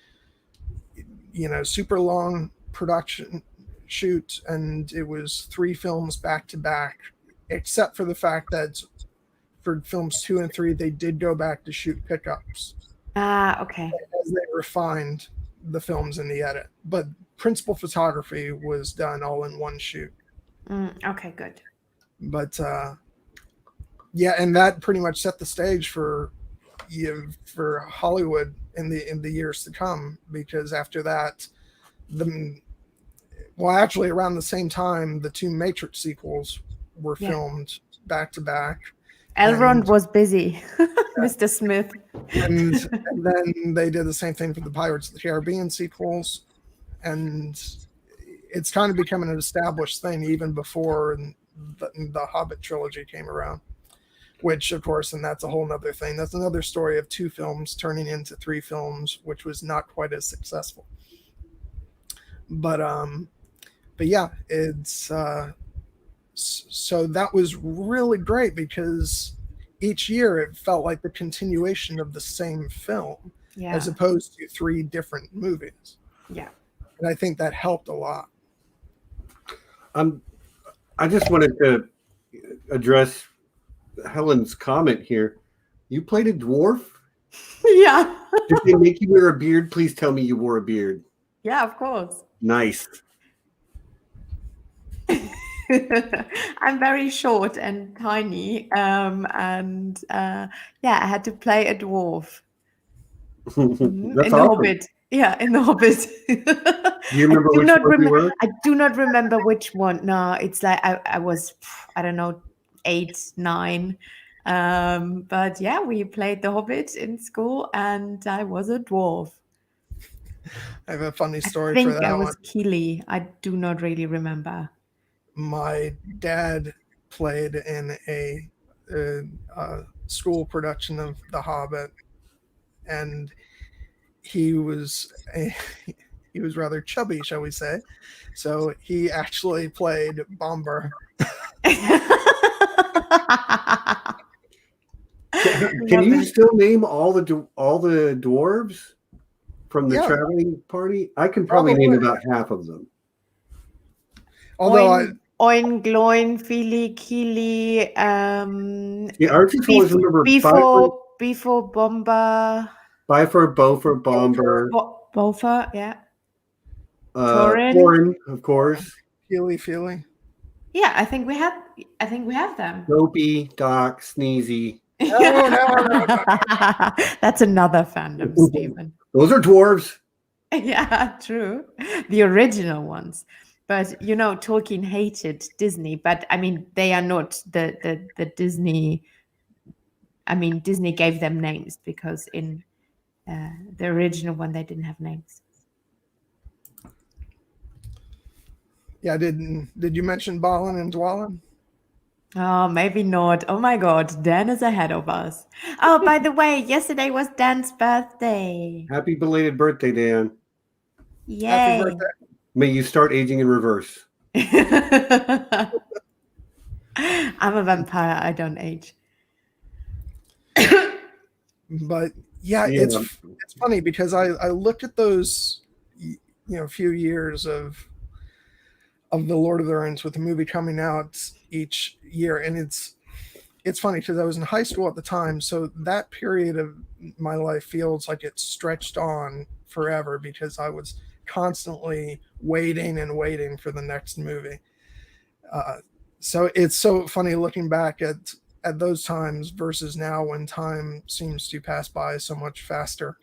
super long production shoot, and it was 3 films back to back, except for the fact that for films 2 and 3 they did go back to shoot pickups. Okay. As they refined the films in the edit, but principal photography was done all in 1 shoot. Okay, good. But yeah, and that pretty much set the stage for Hollywood in the years to come, because after that, actually around the same time, the 2 Matrix sequels were filmed back to back. Elrond was busy, Mr. Smith. And then they did the same thing for the Pirates of the Caribbean sequels. And it's kind of becoming an established thing even before the Hobbit trilogy came around. Which, of course, and that's a whole nother thing. That's another story of 2 films turning into 3 films, which was not quite as successful. But yeah, it's so that was really great, because each year it felt like the continuation of the same film, as opposed to 3 different movies. Yeah, and I think that helped a lot. I just wanted to address Helen's comment here. You played a dwarf? Yeah. Did they make you wear a beard? Please tell me you wore a beard. Yeah, of course. Nice. I'm very short and tiny, and I had to play a dwarf. That's in awesome. The Hobbit. Yeah, in The Hobbit. Do you remember which one you were? I do not remember which one. No, it's like I was, I don't know, 8, 9. But yeah, we played The Hobbit in school, and I was a dwarf. I have a funny story for that one. I was one. Keely. I do not really remember. My dad played in a school production of The Hobbit, and he was rather chubby, shall we say. So he actually played Bomber. Can you still name all the dwarves from the Yeah. traveling party? I can probably name about half of them. Although Oin, Gloin, Fili, Kili, Yeah, I just always remember Before Bomba, Bifur, Beaufort, Bomber, Bofa, yeah. Torin. Thorin, of course. Feely. Yeah, I think we have them. Dopey, Doc, Sneezy. No. That's another fandom, Stephen. Those are dwarves. Yeah, true. The original ones. But Tolkien hated Disney, but I mean they are not the Disney. I mean Disney gave them names because in the original one they didn't have names. Yeah, did you mention Balin and Dwalin? Oh, maybe not. Oh my God, Dan is ahead of us. Oh, by the way, yesterday was Dan's birthday. Happy belated birthday, Dan. Yay. Happy birthday. May you start aging in reverse. I'm a vampire. I don't age. But yeah, it's funny because I looked at those few years of the Lord of the Rings with the movie coming out each year, and it's funny because I was in high school at the time, so that period of my life feels like it stretched on forever because I was constantly waiting for the next movie. So it's so funny looking back at those times versus now when time seems to pass by so much faster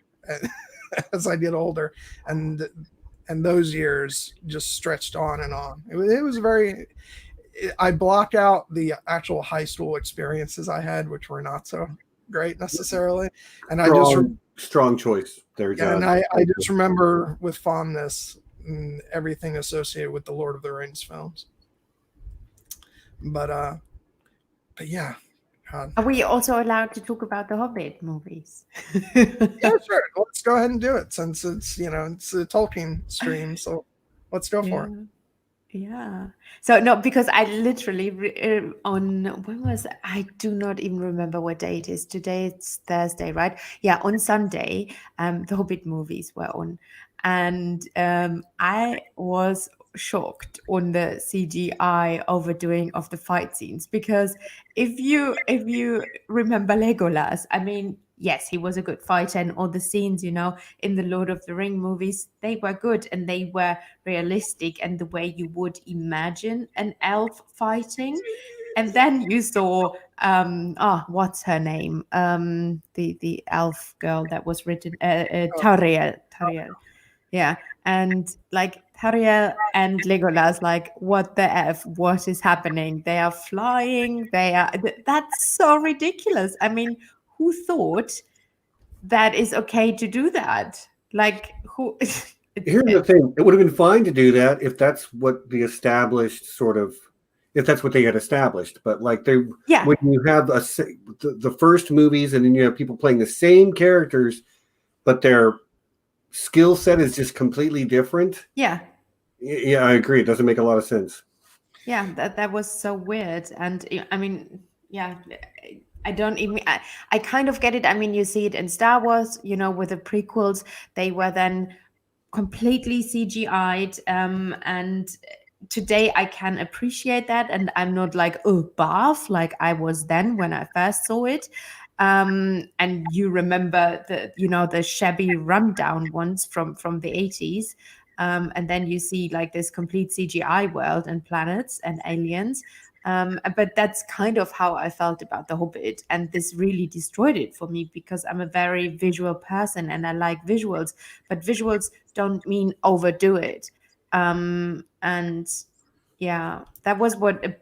as I get older, and those years just stretched on and on. It was I block out the actual high school experiences I had, which were not so great necessarily. And strong choice there, John. And I just remember with fondness everything associated with the Lord of the Rings films. But yeah. Are we also allowed to talk about the Hobbit movies? Yeah, sure. Let's go ahead and do it since it's a Tolkien stream. So let's go for it. Yeah. So no, because I literally I do not even remember what day it is. Today it's Thursday, right? Yeah, on Sunday, the Hobbit movies were on, and I was shocked on the CGI overdoing of the fight scenes because if you remember Legolas, I mean, yes, he was a good fighter, and all the scenes, in the Lord of the Ring movies, they were good and they were realistic and the way you would imagine an elf fighting. And then you saw what's her name? The elf girl that was written Tauriel. Yeah. And like Tauriel and Legolas, like, what the F? What is happening? They are flying. That's so ridiculous. I mean, who thought that is okay to do that? Like, who? Here's the thing. It would have been fine to do that if that's what the established if that's what they had established. But like when you have the first movies and then you have people playing the same characters, but their skill set is just completely different. Yeah. Yeah, I agree. It doesn't make a lot of sense. Yeah, that was so weird. And I mean, yeah, I don't even, I kind of get it. I mean, you see it in Star Wars, with the prequels, they were then completely CGI'd. And today I can appreciate that. And I'm not like, oh, bath, like I was then when I first saw it. And you remember the shabby rundown ones from the 80s. And then you see like this complete CGI world and planets and aliens. But that's kind of how I felt about The Hobbit. And this really destroyed it for me because I'm a very visual person and I like visuals. But visuals don't mean overdo it. And yeah, that was what...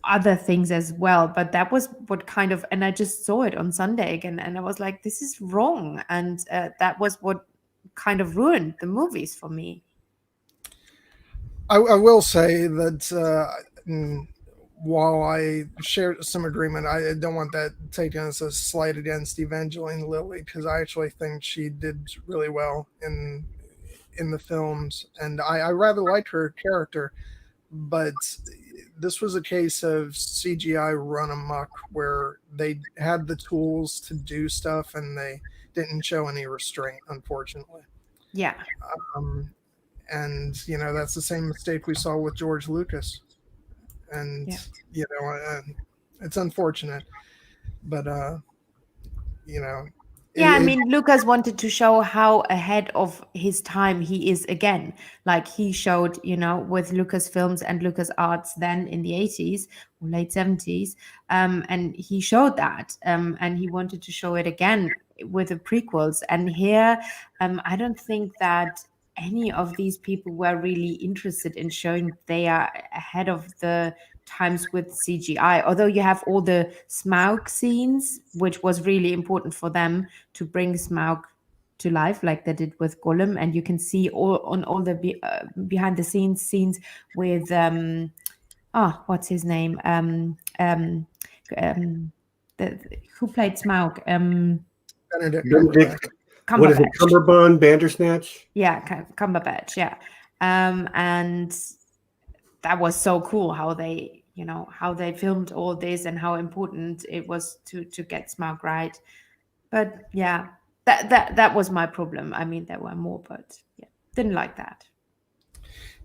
other things as well, but that was what kind of, and I just saw it on Sunday again and I was like, this is wrong. And that was what kind of ruined the movies for me. I will say that while I share some agreement, I don't want that taken as a slight against Evangeline Lilly, because I actually think she did really well in the films, and I rather liked her character, but this was a case of CGI run amok where they had the tools to do stuff and they didn't show any restraint, unfortunately. Yeah. And that's the same mistake we saw with George Lucas, and it's unfortunate, but Yeah, I mean, Lucas wanted to show how ahead of his time he is again. Like he showed, with Lucasfilms and LucasArts then in the 80s or late 70s. And he showed that. And he wanted to show it again with the prequels. And here, I don't think that any of these people were really interested in showing they are ahead of the times with CGI. Although you have all the Smaug scenes, which was really important for them to bring Smaug to life, like they did with Gollum, and you can see all the behind the scenes with what's his name? Who played Smaug? Benedict Benedict, Cumberbatch. what is it? Cumberbund, Bandersnatch? Yeah, Cumberbatch. Yeah, and that was so cool how they filmed all this and how important it was to get Smaug right. But yeah, that was my problem. I mean, there were more, but yeah, didn't like that.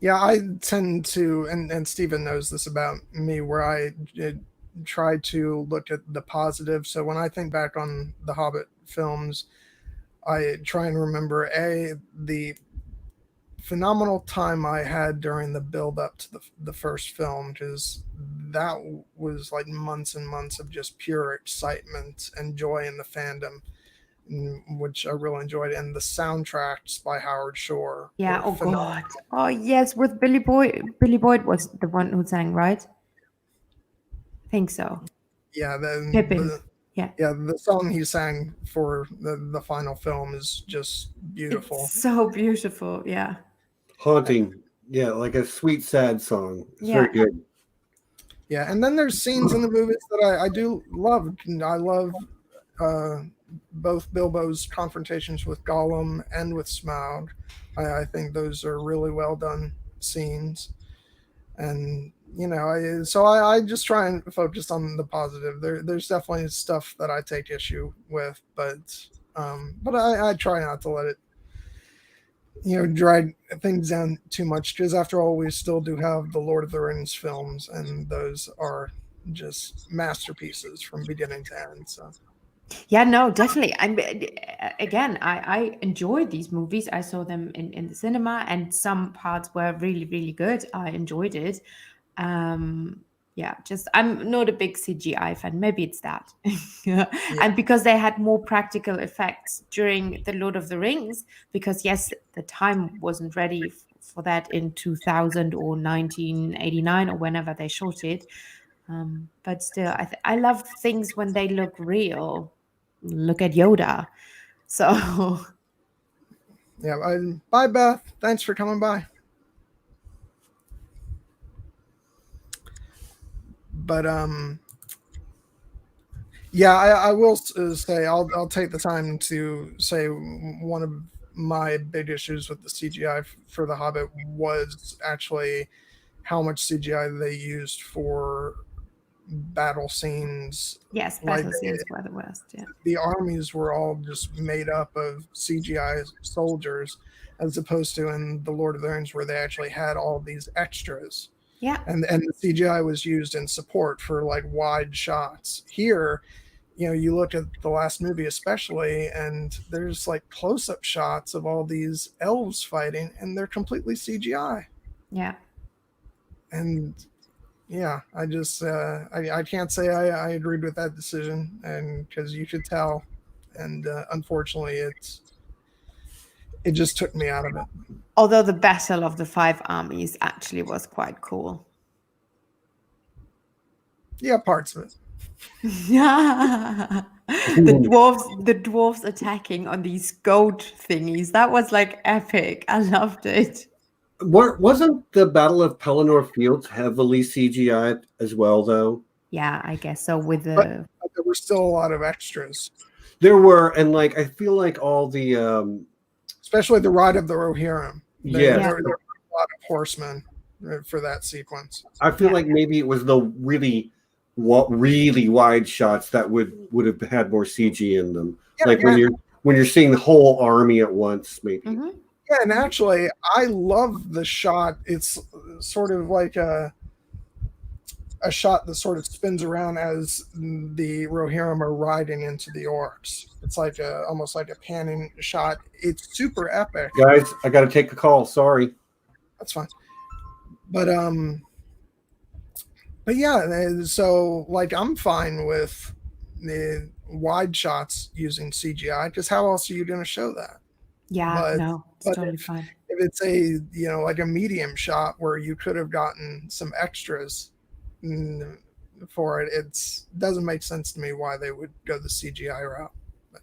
Yeah, I tend to, and Stephen knows this about me, where I try to look at the positive. So when I think back on the Hobbit films, I try and remember the phenomenal time I had during the build up to the first film, because that was like months and months of just pure excitement and joy in the fandom, which I really enjoyed. And the soundtracks by Howard Shore. Yeah. Oh God. Oh yes, with Billy Boyd. Billy Boyd was the one who sang, right? I think so. Yeah. Pippin. Yeah, the song he sang for the final film is just beautiful. It's so beautiful, yeah. Haunting. Yeah, like a sweet, sad song. It's very good. Yeah, and then there's scenes in the movies that I do love. I love both Bilbo's confrontations with Gollum and with Smaug. I think those are really well done scenes. And I just try and focus on the positive. There's definitely stuff that I take issue with, but I try not to let it drag things down too much, because after all, we still do have the Lord of the Rings films, and those are just masterpieces from beginning to end. So yeah, no, definitely. I enjoyed these movies. I saw them in the cinema, and some parts were really, really good. I enjoyed it. Just I'm not a big CGI fan. Maybe it's that. And because they had more practical effects during the Lord of the Rings, because yes, the time wasn't ready for that in 2000 or 1989 or whenever they shot it. But still, I love things when they look real. Look at Yoda. So yeah, bye Beth. Thanks for coming by. But yeah, I will say I'll take the time to say one of my big issues with the CGI for The Hobbit was actually how much CGI they used for battle scenes. yes, battle scenes were the worst. Yeah, the armies were all just made up of CGI soldiers, as opposed to in the Lord of the Rings, where they actually had all these extras. Yeah. And the CGI was used in support for like wide shots. Here, you look at the last movie especially, and there's like close-up shots of all these elves fighting, and they're completely CGI. Yeah. And yeah, I just I can't say I agreed with that decision, and because you could tell, and unfortunately it just took me out of it. Although the Battle of the Five Armies actually was quite cool. Yeah, parts of it. Yeah. the dwarves attacking on these goat thingies. That was like epic. I loved it. Wasn't the Battle of Pelennor Fields heavily CGI as well, though? Yeah, I guess so. But there were still a lot of extras. There were, and like I feel like all the especially the Ride of the Rohirrim. There were a lot of horsemen for that sequence. I feel like maybe it was the really wide shots that would have had more CG in them. When you're seeing the whole army at once, maybe. Mm-hmm. Yeah, and actually, I love the shot. It's sort of like a shot that sort of spins around as the Rohirrim are riding into the orcs. It's like almost like a panning shot. It's super epic. Guys, I got to take a call. Sorry. That's fine. But yeah, so like I'm fine with the wide shots using CGI because how else are you going to show that? Yeah, But no, it's but totally fine. if it's a like a medium shot where you could have gotten some extras for it, it doesn't make sense to me why they would go the CGI route. But,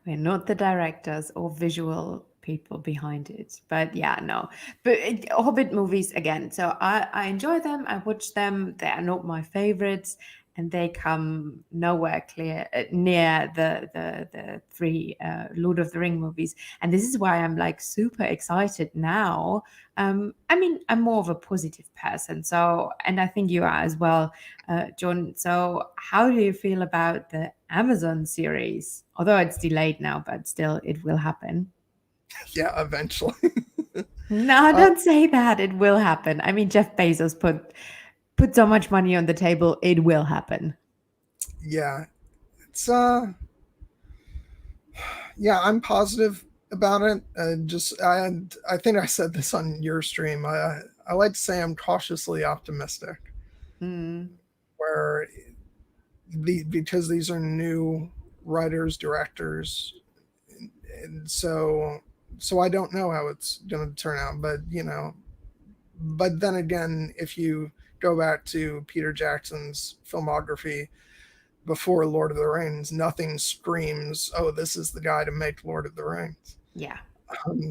We're not the directors or visual people behind it, but yeah, no. But Hobbit movies again. So I enjoy them. I watch them. They are not my favorites, and they come nowhere clear near the three Lord of the Ring movies. And this is why I'm like super excited now. I mean, I'm more of a positive person, so and I think you are as well, John. So, how do you feel about the Amazon series? Although it's delayed now, but still, it will happen. yeah, eventually. No, uh, don't say that. It will happen. I mean, Jeff Bezos put so much money on the table. It will happen. yeah, it's yeah, I'm positive about it. Just I think I said this on your stream. I like to say I'm cautiously optimistic, Mm. where because these are new writers, directors, and so I don't know how it's going to turn out. But but then again, if you go back to Peter Jackson's filmography before Lord of the Rings, nothing screams, "Oh, this is the guy to make Lord of the Rings." Yeah.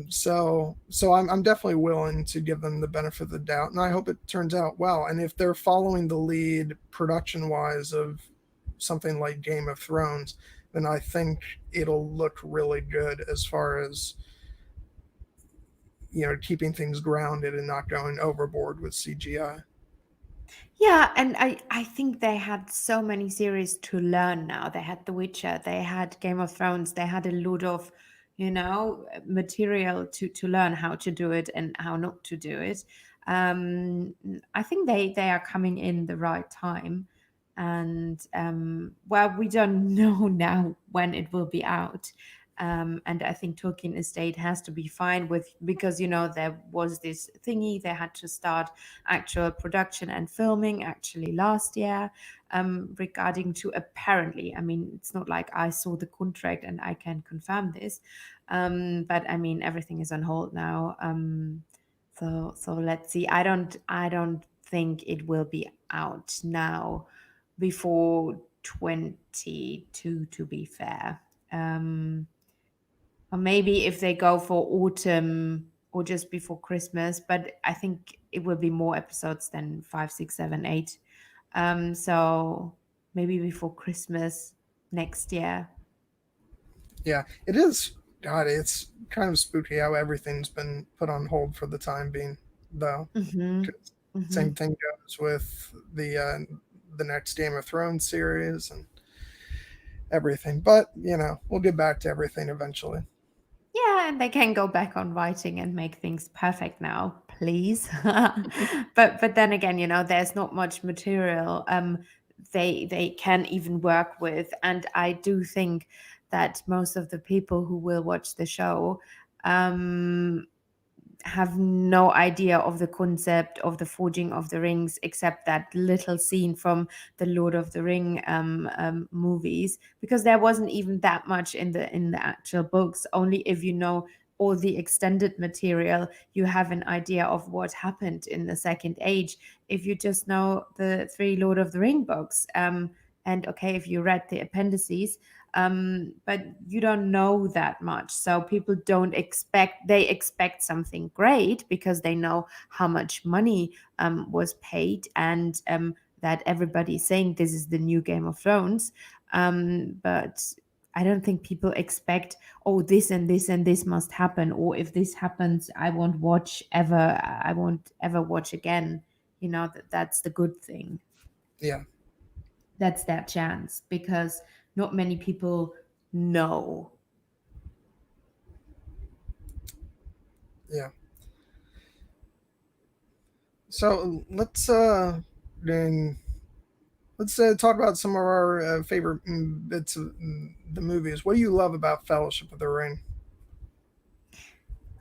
So I'm definitely willing to give them the benefit of the doubt, and I hope it turns out well. And if they're following the lead production wise of something like Game of Thrones, then I think it'll look really good as far as keeping things grounded and not going overboard with CGI. Yeah, and I think they had so many series to learn now. They had The Witcher, they had Game of Thrones, they had a lot of, material to learn how to do it and how not to do it. I think they are coming in the right time, and well, we don't know now when it will be out. And I think Tolkien Estate has to be fine with because there was this thingy they had to start actual production and filming actually last year regarding to apparently, I mean, it's not like I saw the contract and I can confirm this, but I mean everything is on hold now. So let's see. I don't think it will be out now before 22, to be fair. Or maybe if they go for autumn or just before Christmas, but I think it will be more episodes than 5, 6, 7, 8. So maybe before Christmas next year. Yeah, it is. God, it's kind of spooky how everything's been put on hold for the time being, though. Mm-hmm. 'Cause Mm-hmm. same thing goes with the next Game of Thrones series and everything. But we'll get back to everything eventually. Yeah, and they can go back on writing and make things perfect now, please. But then again, there's not much material they can even work with, and I do think that most of the people who will watch the show um have no idea of the concept of the forging of the rings except that little scene from the Lord of the Ring movies, because there wasn't even that much in the actual books. Only if you know all the extended material you have an idea of what happened in the Second Age. If you just know the three Lord of the Ring books, and okay, if you read the appendices, but you don't know that much, so people don't expect, they expect something great because they know how much money was paid, and that everybody's saying this is the new Game of Thrones, but I don't think people expect, oh, this and this and this must happen, or if this happens I won't watch ever, I won't ever watch again. That's the good thing. Yeah. That's their chance, because not many people know. Yeah. So then let's talk about some of our favorite bits of the movies. What do you love about Fellowship of the Ring?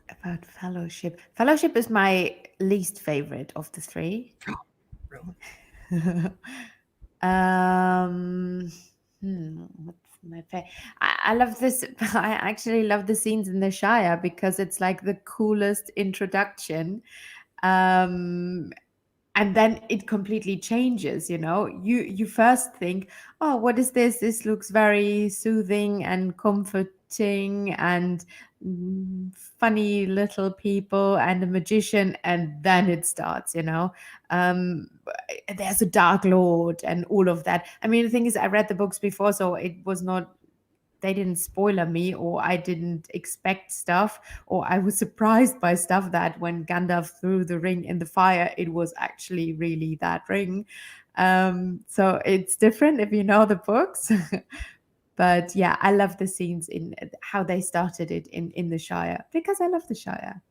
About Fellowship. Fellowship is my least favorite of the three. Really? um, what's my favorite? I love this. I actually love the scenes in the Shire because it's like the coolest introduction. Um, and then it completely changes, you first think, oh, what is this? This looks very soothing and comforting and funny little people and a magician, and then it starts, um there's a dark lord and all of that. I mean, the thing is, I read the books before, so it was not, they didn't spoiler me, or I didn't expect stuff, or I was surprised by stuff, that when Gandalf threw the ring in the fire, it was actually really that ring. So it's different if you know the books. But yeah, I love the scenes in how they started it in the Shire, because I love the Shire.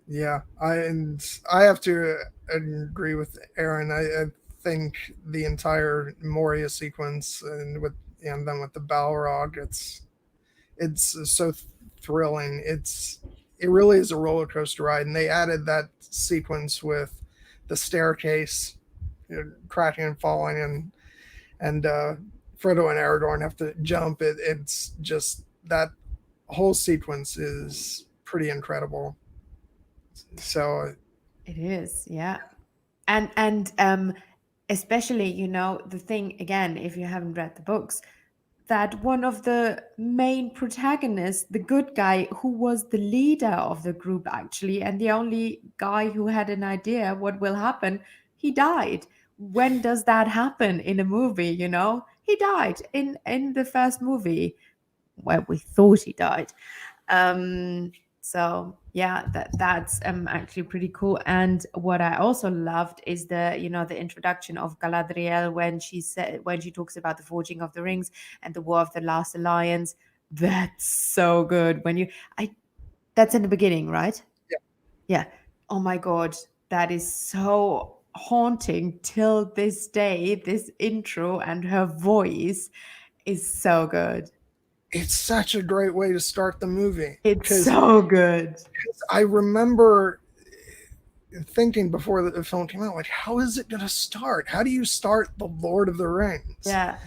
Yeah, I have to agree with Aaron. I think the entire Moria sequence and then with the Balrog, it's so thrilling. It really is a roller coaster ride, and they added that sequence with the staircase, cracking and falling, and Frodo and Aragorn have to jump. It's just that whole sequence is pretty incredible. So It is, yeah. And especially, the thing again, if you haven't read the books, that one of the main protagonists, the good guy who was the leader of the group actually, and the only guy who had an idea what will happen, he died. When does that happen in a movie? He died in the first movie, where we thought he died. So yeah, that's actually pretty cool. And what I also loved is the introduction of Galadriel, when she talks about the forging of the rings and the War of the Last Alliance. That's so good. That's in the beginning, right? yeah, Yeah. Oh my god, that is so haunting till this day. This intro and her voice is so good. it's such a great way to start the movie It's because so good. I remember thinking before the film came out, like, how is it going to start? How do you start the Lord of the Rings? Yeah.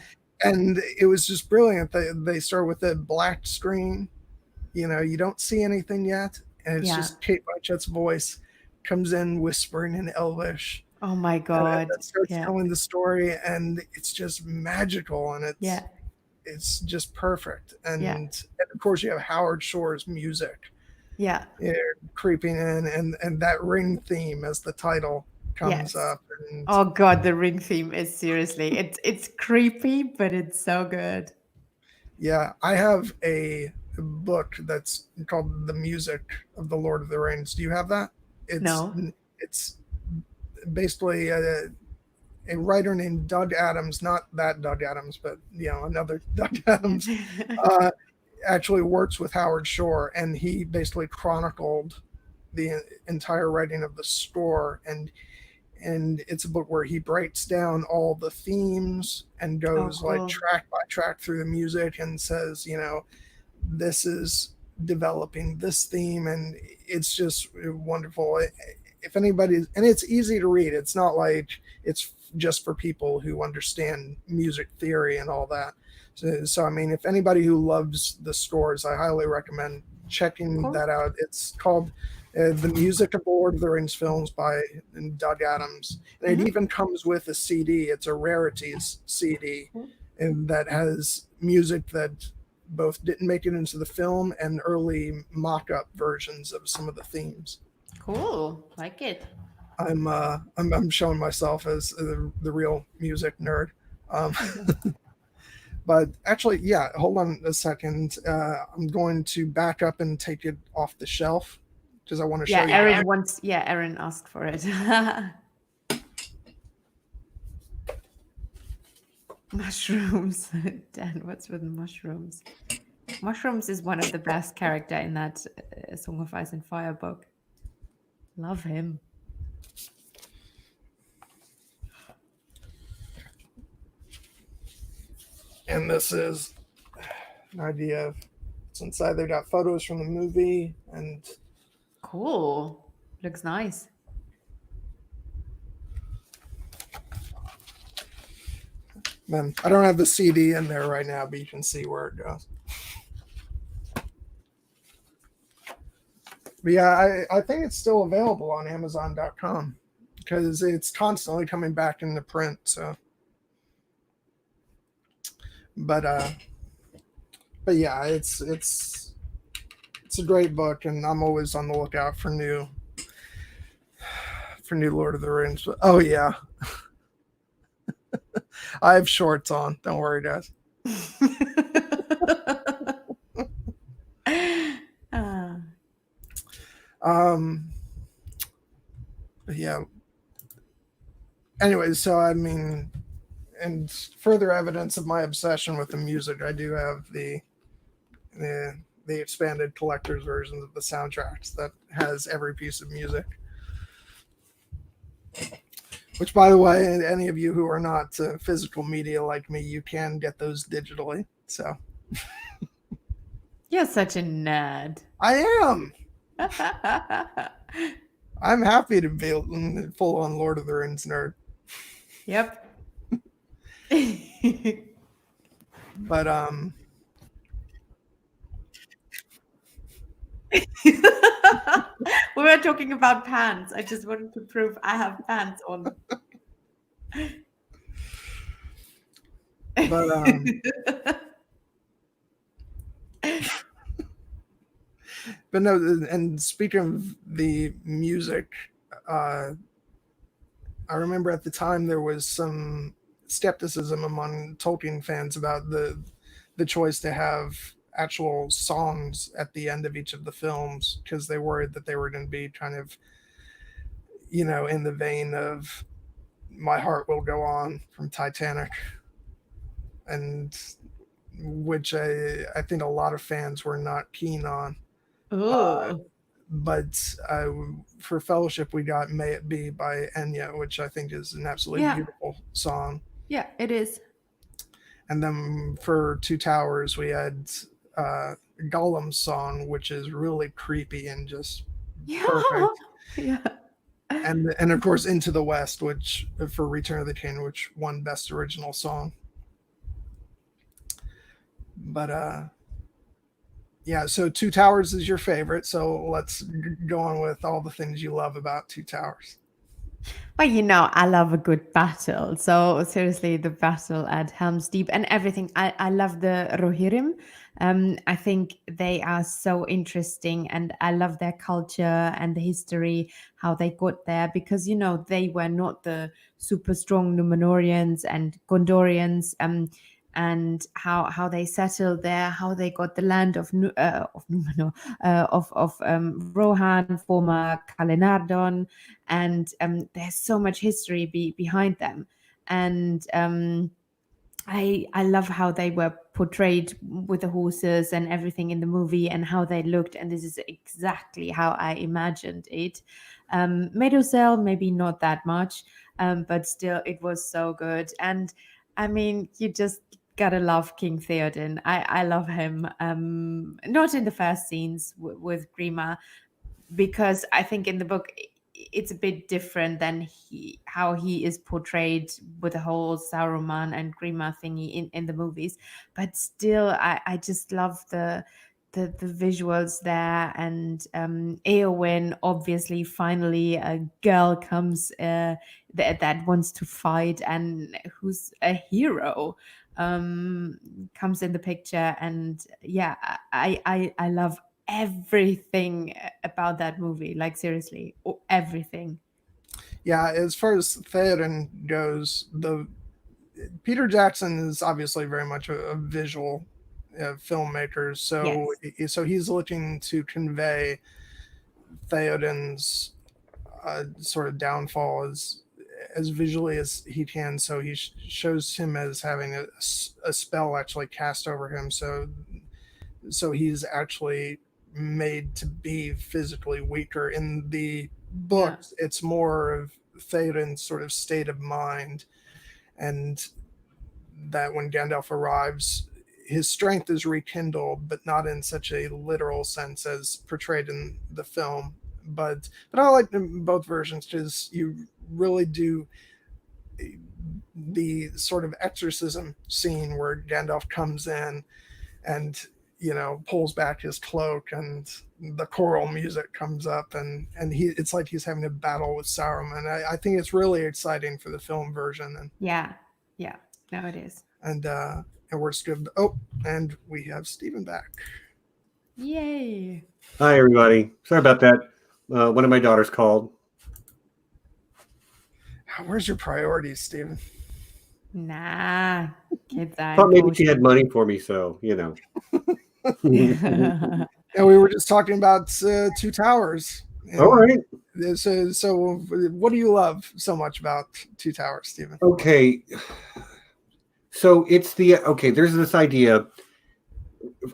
And it was just brilliant. They start with a black screen. You don't see anything yet, and it's Yeah. just Kate Blanchett's voice comes in whispering in Elvish, Oh my and god. that starts Yeah. telling the story, and it's just magical, and Yeah. it's just perfect. Yeah. And of course, you have Howard Shore's music Yeah. creeping in, and that ring theme as the title comes Yes. up, and Oh god, the ring theme is seriously. It's creepy, but it's so good. yeah, I have a book that's called The Music of the Lord of the Rings. Do you have that? It's No. it's basically a writer named Doug Adams, not that Doug Adams, but another Doug Adams, uh, actually works with Howard Shore, and he basically chronicled the entire writing of the score, and it's a book where he breaks down all the themes and Oh, goes like cool. track by track through the music and says, this is developing this theme, and it's just wonderful. If anybody, and it's easy to read, it's not like it's just for people who understand music theory and all that. So I mean, if anybody who loves the scores, I highly recommend checking Cool. that out. It's called The Music of the Lord of the Rings films by Doug Adams, and it even comes with a CD. It's a rarities CD, Cool. and that has music that both didn't make it into the film and early mock-up versions of some of the themes. Cool. Like it. I'm showing myself as the real music nerd. Um, but actually, yeah, hold on a second. I'm going to back up and take it off the shelf because I want to show Yeah, you. Aaron asked for it. Mushrooms. Dan, what's with mushrooms? Mushrooms is one of the best character in that Song of Ice and Fire book. Love him. And this is an idea of what's inside. They got photos from the movie, and Cool. Looks nice. then I don't have the CD in there right now, but you can see where it goes. But yeah, I think it's still available on Amazon.com because it's constantly coming back into print. So, but yeah, it's a great book, and I'm always on the lookout for new Lord of the Rings. But, oh yeah, I have shorts on. Don't worry, guys. But yeah. Anyways, so I mean, and further evidence of my obsession with the music, I do have the expanded collector's versions of the soundtracks that has every piece of music. Which, by the way, any of you who are not physical media like me, you can get those digitally. So You're such a nerd. I am. I'm happy to be a full-on Lord of the Rings nerd. Yep. But we were talking about pants. I just wanted to prove I have pants on. But but no, and speaking of the music, I remember at the time there was some skepticism among Tolkien fans about the choice to have actual songs at the end of each of the films, because they worried that they were going to be kind of, in the vein of My Heart Will Go On from Titanic, and which I think a lot of fans were not keen on. But for Fellowship, we got May It Be by Enya, which I think is an absolutely beautiful song. Yeah, it is. And then for Two Towers, we had Gollum's song, which is really creepy and just perfect. Yeah. And of course, Into the West, which for Return of the King, which won Best Original Song. But yeah, so Two Towers is your favorite. So let's go on with all the things you love about Two Towers. Well, I love a good battle. So seriously, the battle at Helm's Deep and everything. I love the Rohirrim. I think they are so interesting, and I love their culture and the history, how they got there, because they were not the super strong Númenóreans and Gondorians. And how they settled there, how they got the land of Númenor, of Rohan, former Calenardon, and there's so much history behind them. And I love how they were portrayed with the horses and everything in the movie, and how they looked. And this is exactly how I imagined it. Medusel, maybe not that much, but still, it was so good. And I mean, you just gotta love King Theoden. I love him. Not in the first scenes with Grima, because I think in the book it's a bit different than how he is portrayed with the whole Saruman and Grima thingy in the movies. But still, I just love the visuals there. And Eowyn, obviously, finally a girl comes that wants to fight and who's a hero, comes in the picture. And yeah, I love everything about that movie. Like, seriously, everything. Yeah, as far as Theoden goes, Peter Jackson is obviously very much a visual filmmaker, so Yes. so he's looking to convey Theoden's sort of downfall as visually as he can. So he shows him as having a spell actually cast over him. So so he's actually made to be physically weaker. In the books, it's more of Theoden's sort of state of mind, and that when Gandalf arrives, his strength is rekindled, but not in such a literal sense as portrayed in the film. But I like both versions because you really do the sort of exorcism scene where Gandalf comes in and pulls back his cloak and the choral music comes up and it's like he's having a battle with Saruman. I think it's really exciting for the film version. And yeah, no, it is. And we're good. Oh, and we have Stephen back. Yay! Hi, everybody. Sorry about that. One of my daughters called. Where's your priorities, Stephen? Nah, kids are Thought maybe she had money for me, so And we were just talking about Two Towers. All right. So what do you love so much about Two Towers, Stephen? Okay. So there's this idea.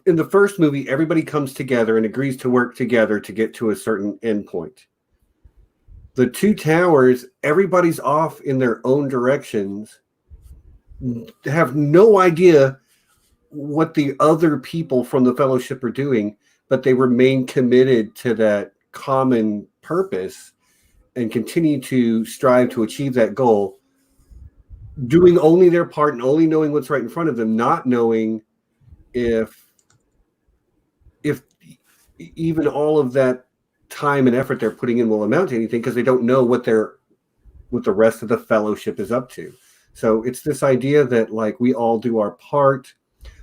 In the first movie, everybody comes together and agrees to work together to get to a certain endpoint. The Two Towers, everybody's off in their own directions, have no idea what the other people from the Fellowship are doing, but they remain committed to that common purpose and continue to strive to achieve that goal, doing only their part and only knowing what's right in front of them, not knowing if even all of that time and effort they're putting in will amount to anything, because they don't know what the rest of the Fellowship is up to. So it's this idea that like we all do our part,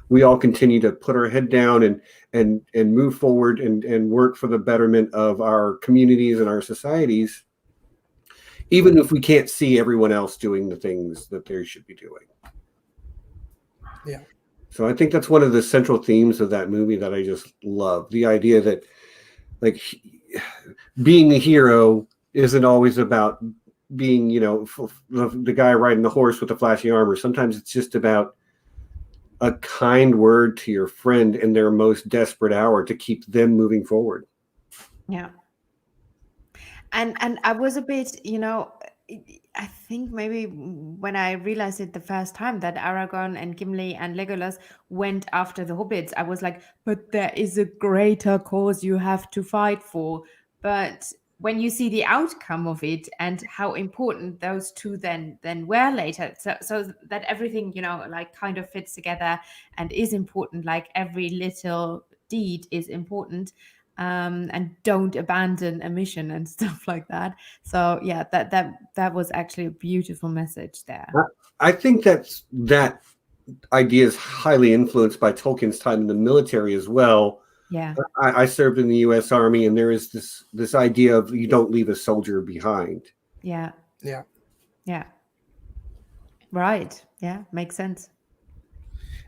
we all continue to put our head down and move forward and work for the betterment of our communities and our societies, even if we can't see everyone else doing the things that they should be doing. Yeah. So I think that's one of the central themes of that movie that I just love. The idea that like being a hero isn't always about being, the guy riding the horse with the flashy armor. Sometimes it's just about a kind word to your friend in their most desperate hour to keep them moving forward. Yeah. And I was a bit, I think maybe when I realized it the first time that Aragorn and Gimli and Legolas went after the hobbits, I was like, but there is a greater cause you have to fight for. But when you see the outcome of it and how important those two then were later, so that everything, like kind of fits together and is important, like every little deed is important. And don't abandon a mission and stuff like that. So yeah, that was actually a beautiful message there. I think that idea is highly influenced by Tolkien's time in the military as well. Yeah, I served in the U.S. Army, and there is this idea of you don't leave a soldier behind. Yeah. Right. Yeah, makes sense.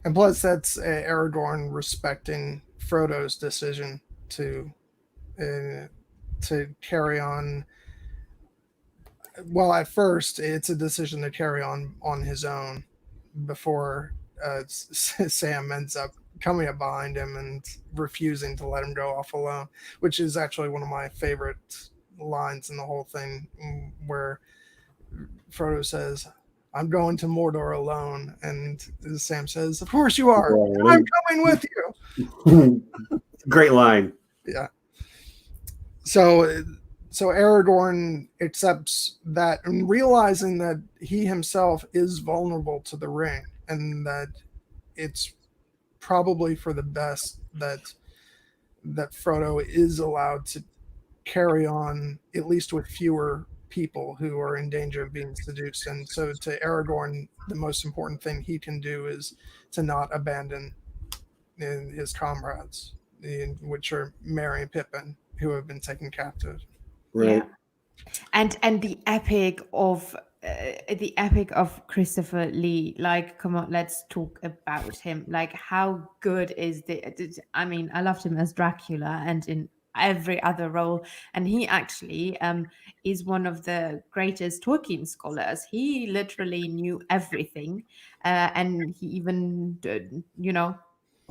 And plus, that's Aragorn respecting Frodo's decision to carry on. Well, at first, it's a decision to carry on his own before Sam ends up coming up behind him and refusing to let him go off alone, which is actually one of my favorite lines in the whole thing, where Frodo says, "I'm going to Mordor alone," and Sam says, "Of course you are. I'm coming with you." Great line. Yeah. So Aragorn accepts that and realizing that he himself is vulnerable to the ring and that it's probably for the best that Frodo is allowed to carry on, at least with fewer people who are in danger of being seduced. And so to Aragorn, the most important thing he can do is to not abandon his comrades, which are Merry and Pippin, who have been taken captive. Right. Yeah. And the epic of Christopher Lee, like, come on, let's talk about him. Like, how good is I mean, I loved him as Dracula and in every other role, and he actually is one of the greatest Tolkien scholars. He literally knew everything, and he even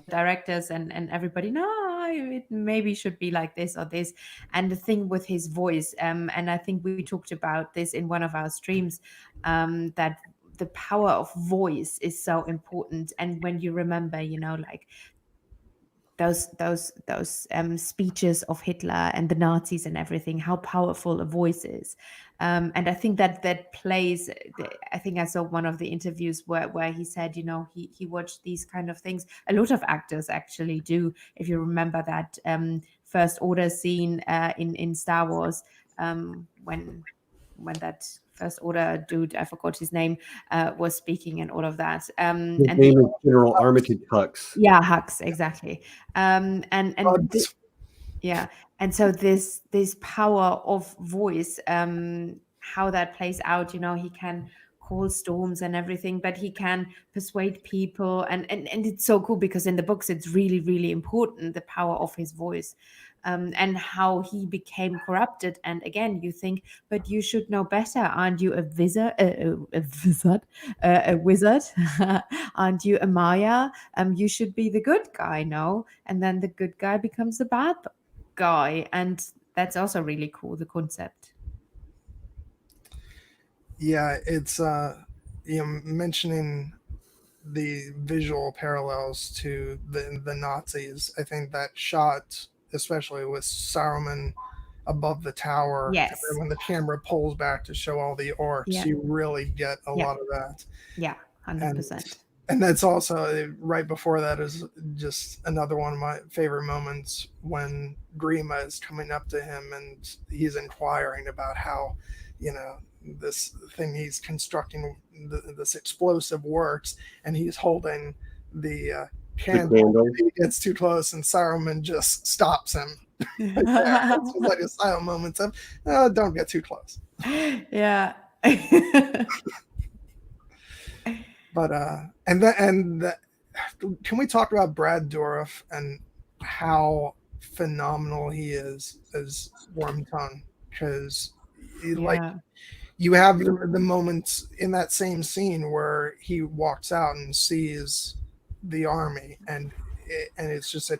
directors and everybody, no, it maybe should be like this or this. And the thing with his voice, and I think we talked about this in one of our streams, that the power of voice is so important. And when you remember, like those speeches of Hitler and the Nazis and everything, how powerful a voice is. And I think that plays. I think I saw one of the interviews where he said, he watched these kind of things. A lot of actors actually do. If you remember that First Order scene in Star Wars, when that First Order dude, I forgot his name, was speaking and all of that. His And name is General Armitage Hux. yeah, Hux, exactly. And Bugs. yeah, and so this power of voice, how that plays out, he can call storms and everything, but he can persuade people, and it's so cool because in the books it's really, really important, the power of his voice. And how he became corrupted. And again, you think, but you should know better. Aren't you a wizard? A wizard? Aren't you a Maya? You should be the good guy, no? And then the good guy becomes the bad guy, and that's also really cool, the concept. Yeah, it's mentioning the visual parallels to the Nazis. I think that shot, especially with Saruman above the tower, Yes. and when the camera pulls back to show all the orcs, Yeah. you really get a Yeah. lot of that. Yeah, 100%. And that's also right before that is just another one of my favorite moments when Grima is coming up to him and he's inquiring about how, this thing he's constructing, this explosive works, and he's holding the candle. He gets too close, and Saruman just stops him. It's like a silent moment of, don't get too close. Yeah. But can we talk about Brad Dourif and how phenomenal he is as Wormtongue? Because you have the moments in that same scene where he walks out and sees the army, and it's just a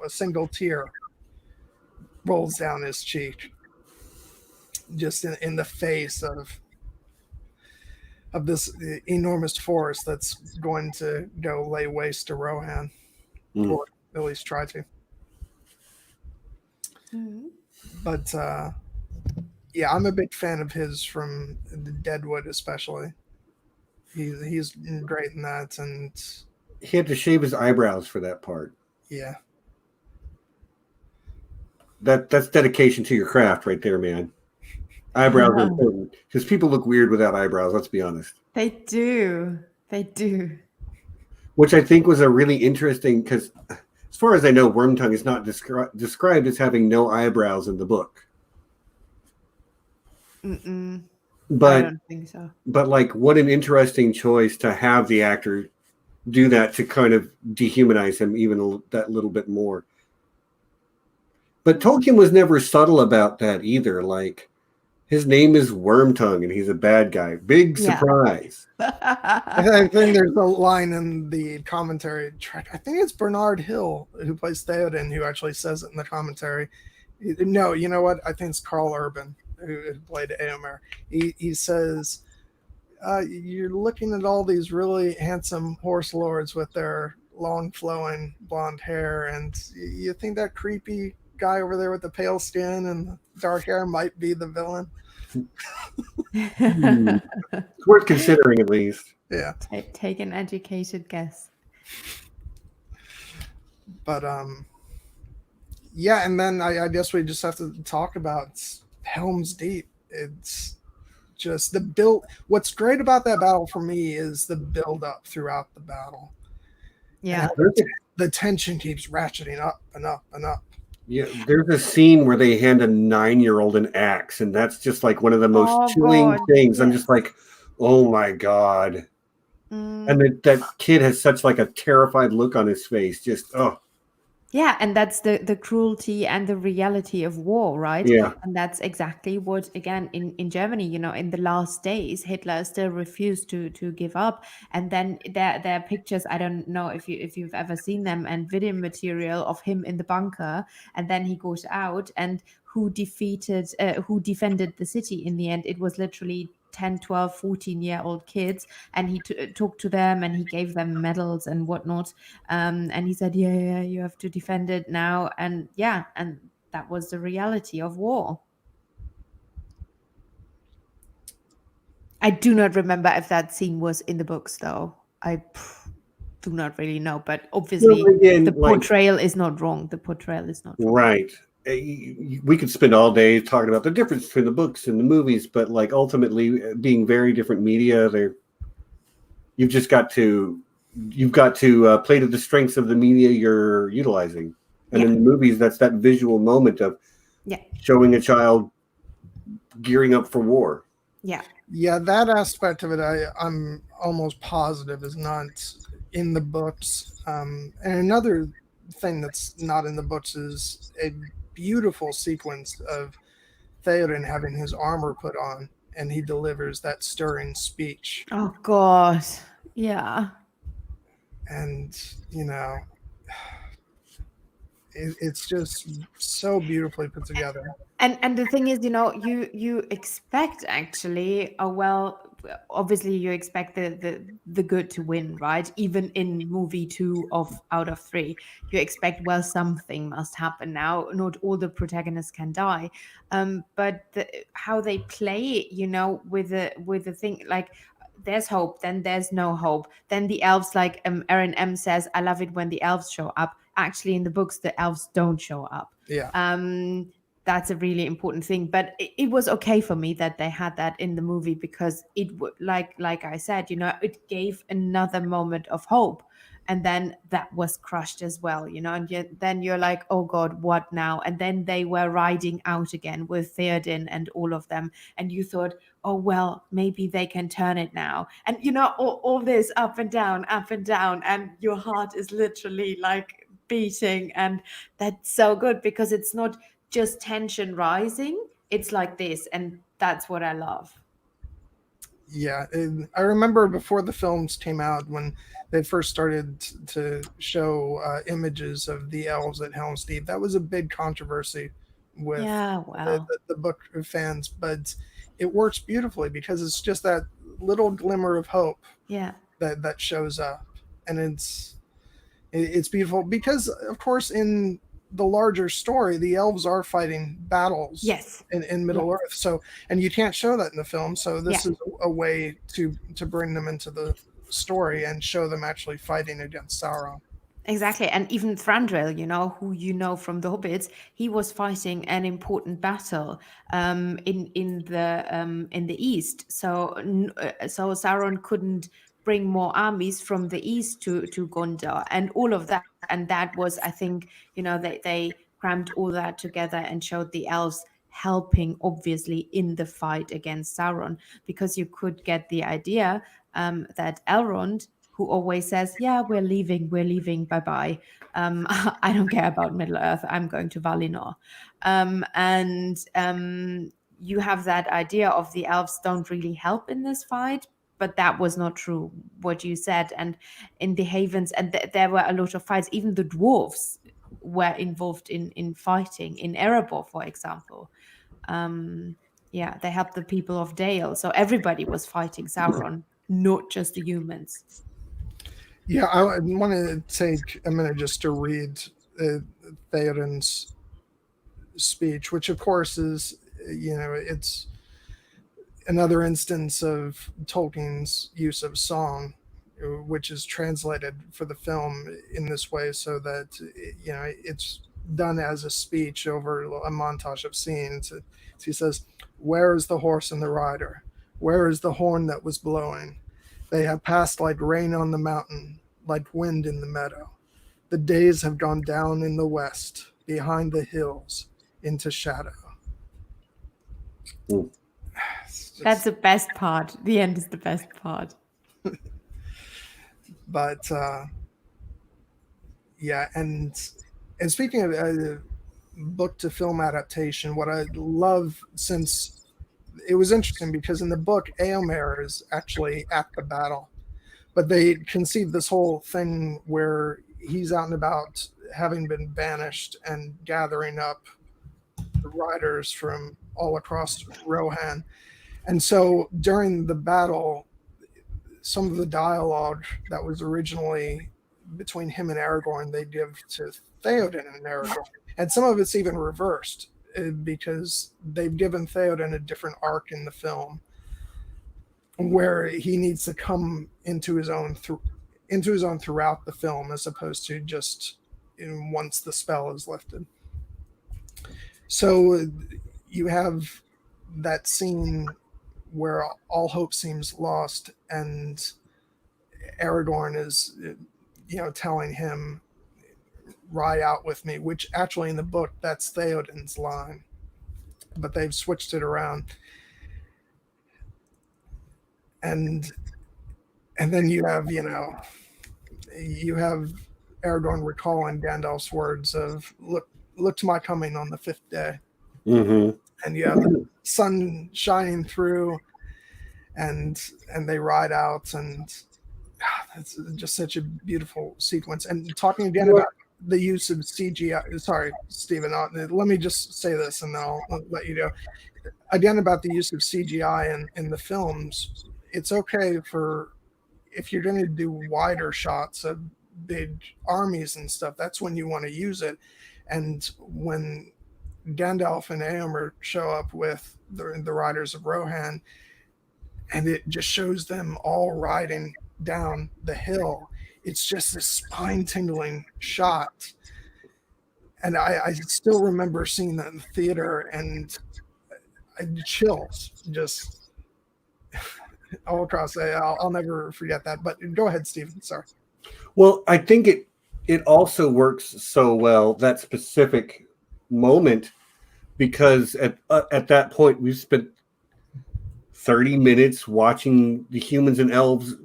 single tear rolls down his cheek, just in the face of this enormous force that's going to go lay waste to Rohan, or at least try to. But yeah, I'm a big fan of his from Deadwood, especially. He's great in that, and he had to shave his eyebrows for that part. Yeah, that's dedication to your craft right there, man. Eyebrows are important because people look weird without eyebrows. Let's be honest. They do. Which I think was a really interesting, because as far as I know, Wormtongue is not described as having no eyebrows in the book. But I don't think so. But like, what an interesting choice to have the actor do that to kind of dehumanize him even that little bit more. But Tolkien was never subtle about that either. Like, his name is Wormtongue and he's a bad guy. Big surprise. I think there's a line in the commentary track. I think it's Bernard Hill who plays Theoden who actually says it in the commentary. No, you know what? I think it's Carl Urban who played Éomer. He says, you're looking at all these really handsome horse lords with their long flowing blonde hair, and you think that creepy guy over there with the pale skin and dark hair might be the villain. It's worth considering, at least. Yeah. Take an educated guess. But yeah, and then I guess we just have to talk about Helm's Deep. It's just the build. What's great about that battle for me is the build up throughout the battle. Yeah. The tension keeps ratcheting up and up and up. Yeah, there's a scene where they hand a 9-year-old an axe, and that's just like one of the most chilling things. I'm just like, oh my God. And that kid has such like a terrified look on his face. Just, oh. Yeah, and that's the cruelty and the reality of war, right? Yeah. And that's exactly what, again, in Germany, in the last days, Hitler still refused to give up. And then there are pictures, I don't know if you've ever seen them, and video material of him in the bunker, and then he goes out, and who defended the city in the end? It was literally 10, 12, 14-year-old kids, and he talked to them, and he gave them medals and whatnot. And he said, yeah, you have to defend it now. And yeah, and that was the reality of war. I do not remember if that scene was in the books, though. I do not really know, but obviously Well, again, the portrayal is not wrong. The portrayal is not wrong. right. We could spend all day talking about the difference between the books and the movies, but like ultimately being very different media, you've just got to play to the strengths of the media you're utilizing. And in the movies, that's that visual moment of showing a child gearing up for war. Yeah, that aspect of it, I'm almost positive is not in the books. And another thing that's not in the books is a beautiful sequence of Theoden having his armor put on, and he delivers that stirring speech. Oh God, yeah. And it's just so beautifully put together. And the thing is, you expect actually, obviously you expect the good to win, right? Even in movie 2 out of 3, you expect, well, something must happen now. Not all the protagonists can die, but how they play, with the thing, like, there's hope, then there's no hope, then the elves, like Aaron M says, I love it when the elves show up. Actually, in the books, the elves don't show up. That's a really important thing, but it was okay for me that they had that in the movie, because it would, like I said, it gave another moment of hope, and then that was crushed as well, and then you're like, oh God, what now? And then they were riding out again with Theoden and all of them, and you thought, oh well, maybe they can turn it now, and all this up and down, and your heart is literally like beating, and that's so good, because it's not just tension rising, it's like this, and that's what I love. Yeah, I remember before the films came out, when they first started to show images of the elves at Helm's Deep, that was a big controversy with the book fans, but it works beautifully because it's just that little glimmer of hope that shows up, and it's beautiful because, of course, in the larger story, the elves are fighting battles in Middle Earth. So, and you can't show that in the film. So this is a way to bring them into the story and show them actually fighting against Sauron. Exactly. And even Thranduil, who from the Hobbits, he was fighting an important battle in the east. So Sauron couldn't bring more armies from the east to Gondor and all of that. And that was, I think, they crammed all that together and showed the elves helping, obviously, in the fight against Sauron, because you could get the idea that Elrond, who always says, yeah, we're leaving, bye-bye. I don't care about Middle-earth, I'm going to Valinor. You have that idea of the elves don't really help in this fight, but that was not true, what you said. And in the Havens, and there were a lot of fights, even the dwarves were involved in fighting, in Erebor, for example. They helped the people of Dale, so everybody was fighting Sauron, not just the humans. Yeah, I want to take a minute just to read Theoden's speech, which of course is, it's another instance of Tolkien's use of song, which is translated for the film in this way so that, it's done as a speech over a montage of scenes. So he says, "Where is the horse and the rider? Where is the horn that was blowing? They have passed like rain on the mountain, like wind in the meadow. The days have gone down in the west, behind the hills, into shadow." That's the best part. The end is the best part. But yeah, and And speaking of book to film adaptation, what I love, since it was interesting because in the book, Éomer is actually at the battle, but they conceived this whole thing where he's out and about having been banished and gathering up the riders from all across Rohan. And so during the battle, some of the dialogue that was originally between him and Aragorn, they give to Theoden and Aragorn. And some of it's even reversed because they've given Theoden a different arc in the film where he needs to come into his own throughout the film, as opposed to just once the spell is lifted. So you have that scene where all hope seems lost, and Aragorn is, telling him, "Ride out with me," which actually in the book that's Theoden's line, but they've switched it around. And then you have Aragorn recalling Gandalf's words of look to my coming on the 5th day. Mm-hmm. And you have the sun shining through, and they ride out, and it's just such a beautiful sequence. And talking again about the use of CGI, sorry, Stephen, let me just say this and then I'll let you go. Again, about the use of CGI in the films, it's okay if you're going to do wider shots of big armies and stuff, that's when you want to use it. And when Gandalf and Éomer show up with the riders of Rohan, and it just shows them all riding down the hill, it's just this spine-tingling shot. And I still remember seeing that in the theater, and chills just all across. I'll never forget that. But go ahead, Stephen. Sorry. Well, I think it also works so well, that specific moment, because at that point we've spent 30 minutes watching the humans and elves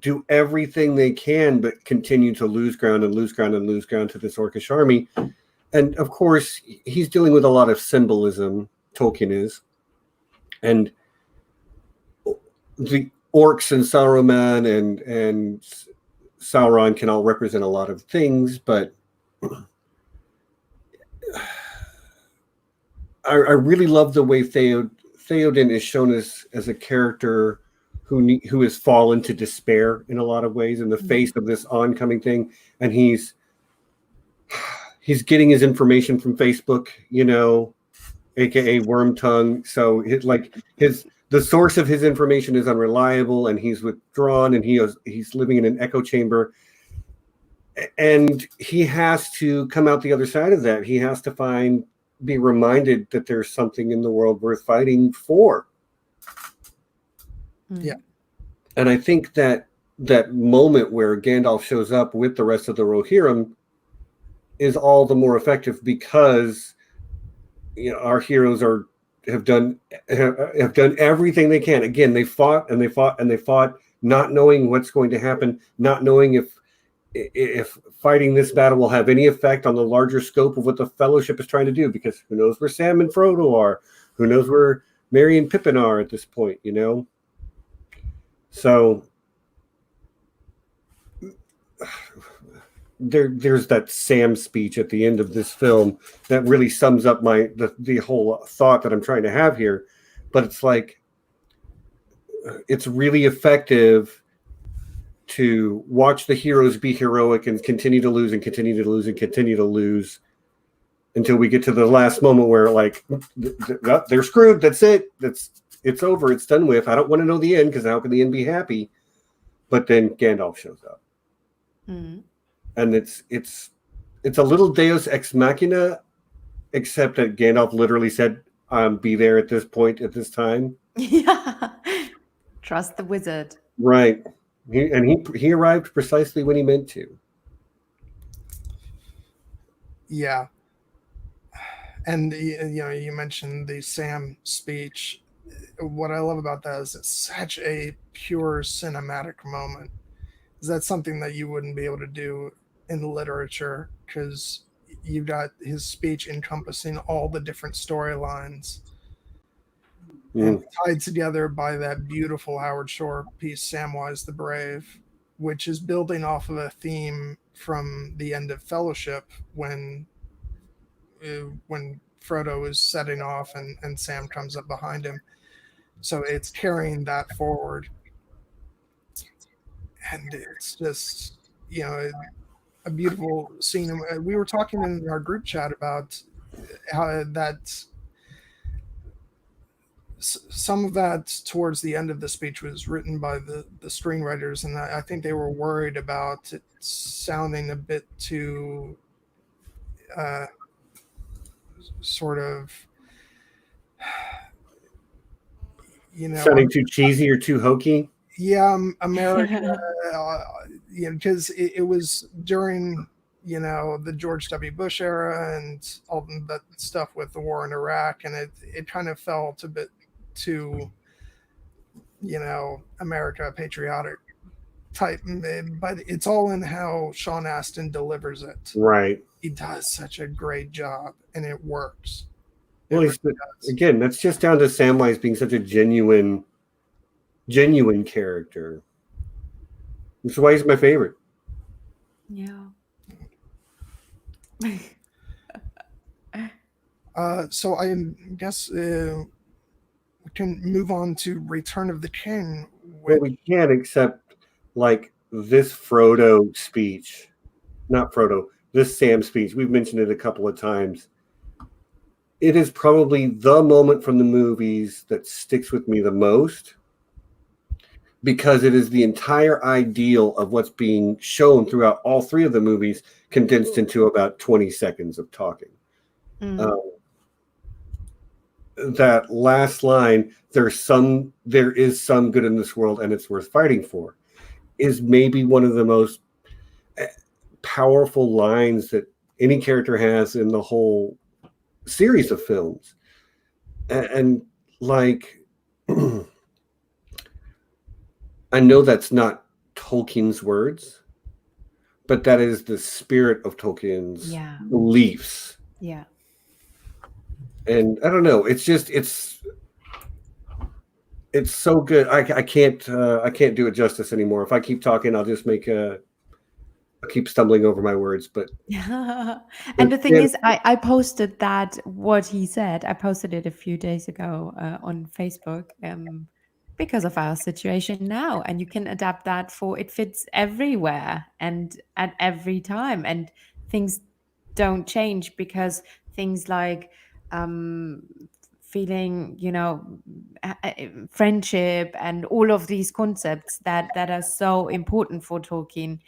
do everything they can but continue to lose ground and lose ground and lose ground to this orcish army. And of course he's dealing with a lot of symbolism, Tolkien is, and the orcs and Saruman and Sauron can all represent a lot of things, but I really love the way Theoden is shown as a character who has fallen to despair in a lot of ways in the face of this oncoming thing, and he's getting his information from Facebook, aka Wormtongue. So the source of his information is unreliable, and he's withdrawn, and he's living in an echo chamber, and he has to come out the other side of that. He has to be reminded that there's something in the world worth fighting for. Yeah. And I think that moment where Gandalf shows up with the rest of the Rohirrim is all the more effective because our heroes have done everything they can. Again, they fought and they fought and they fought, not knowing what's going to happen, not knowing if fighting this battle will have any effect on the larger scope of what the Fellowship is trying to do, because who knows where Sam and Frodo are, who knows where Merry and Pippin are at this point, So there's that Sam speech at the end of this film that really sums up the whole thought that I'm trying to have here. But it's like, it's really effective to watch the heroes be heroic and continue to lose and continue to lose and continue to lose until we get to the last moment where they're screwed. That's it. It's over. It's done with. I don't want to know the end, because how can the end be happy? But then Gandalf shows up. Mm-hmm. And it's a little Deus Ex Machina, except that Gandalf literally said, be there at this point, at this time. Yeah. Trust the wizard. Right. He arrived precisely when he meant to. Yeah. And you mentioned the Sam speech. What I love about that is it's such a pure cinematic moment. Is that something that you wouldn't be able to do in literature? Because you've got his speech encompassing all the different storylines and tied together by that beautiful Howard Shore piece, Samwise the Brave, which is building off of a theme from the end of Fellowship when Frodo is setting off and Sam comes up behind him. So it's carrying that forward. And it's just, a beautiful scene. We were talking in our group chat about how that some of that towards the end of the speech was written by the screenwriters, and I think they were worried about it sounding a bit too sort of, sounding too cheesy or too hokey. Yeah, America, because it was during the George W. Bush era and all that stuff with the war in Iraq, and it kind of felt a bit too America patriotic type, but it's all in how Sean Astin delivers it. Right. He does such a great job, and it works. Well, again, that's just down to Samwise being such a genuine character. That's why he's my favorite. Yeah. So I guess we can move on to Return of the King. Well, we can't accept this Frodo speech. Not Frodo, this Sam speech. We've mentioned it a couple of times. It is probably the moment from the movies that sticks with me the most, because it is the entire ideal of what's being shown throughout all three of the movies condensed into about 20 seconds of talking. That last line, there is some good in this world and it's worth fighting for, is maybe one of the most powerful lines that any character has in the whole series of films. And I know that's not Tolkien's words, but that is the spirit of Tolkien's beliefs. Yeah. And I don't know, it's so good. I can't do it justice anymore. If I keep talking, I'll just I'll keep stumbling over my words. But and the thing is, I posted what he said. I posted it a few days ago on Facebook. Because of our situation now, and you can adapt that it fits everywhere and at every time, and things don't change because things like feeling, friendship and all of these concepts that are so important for Tolkien,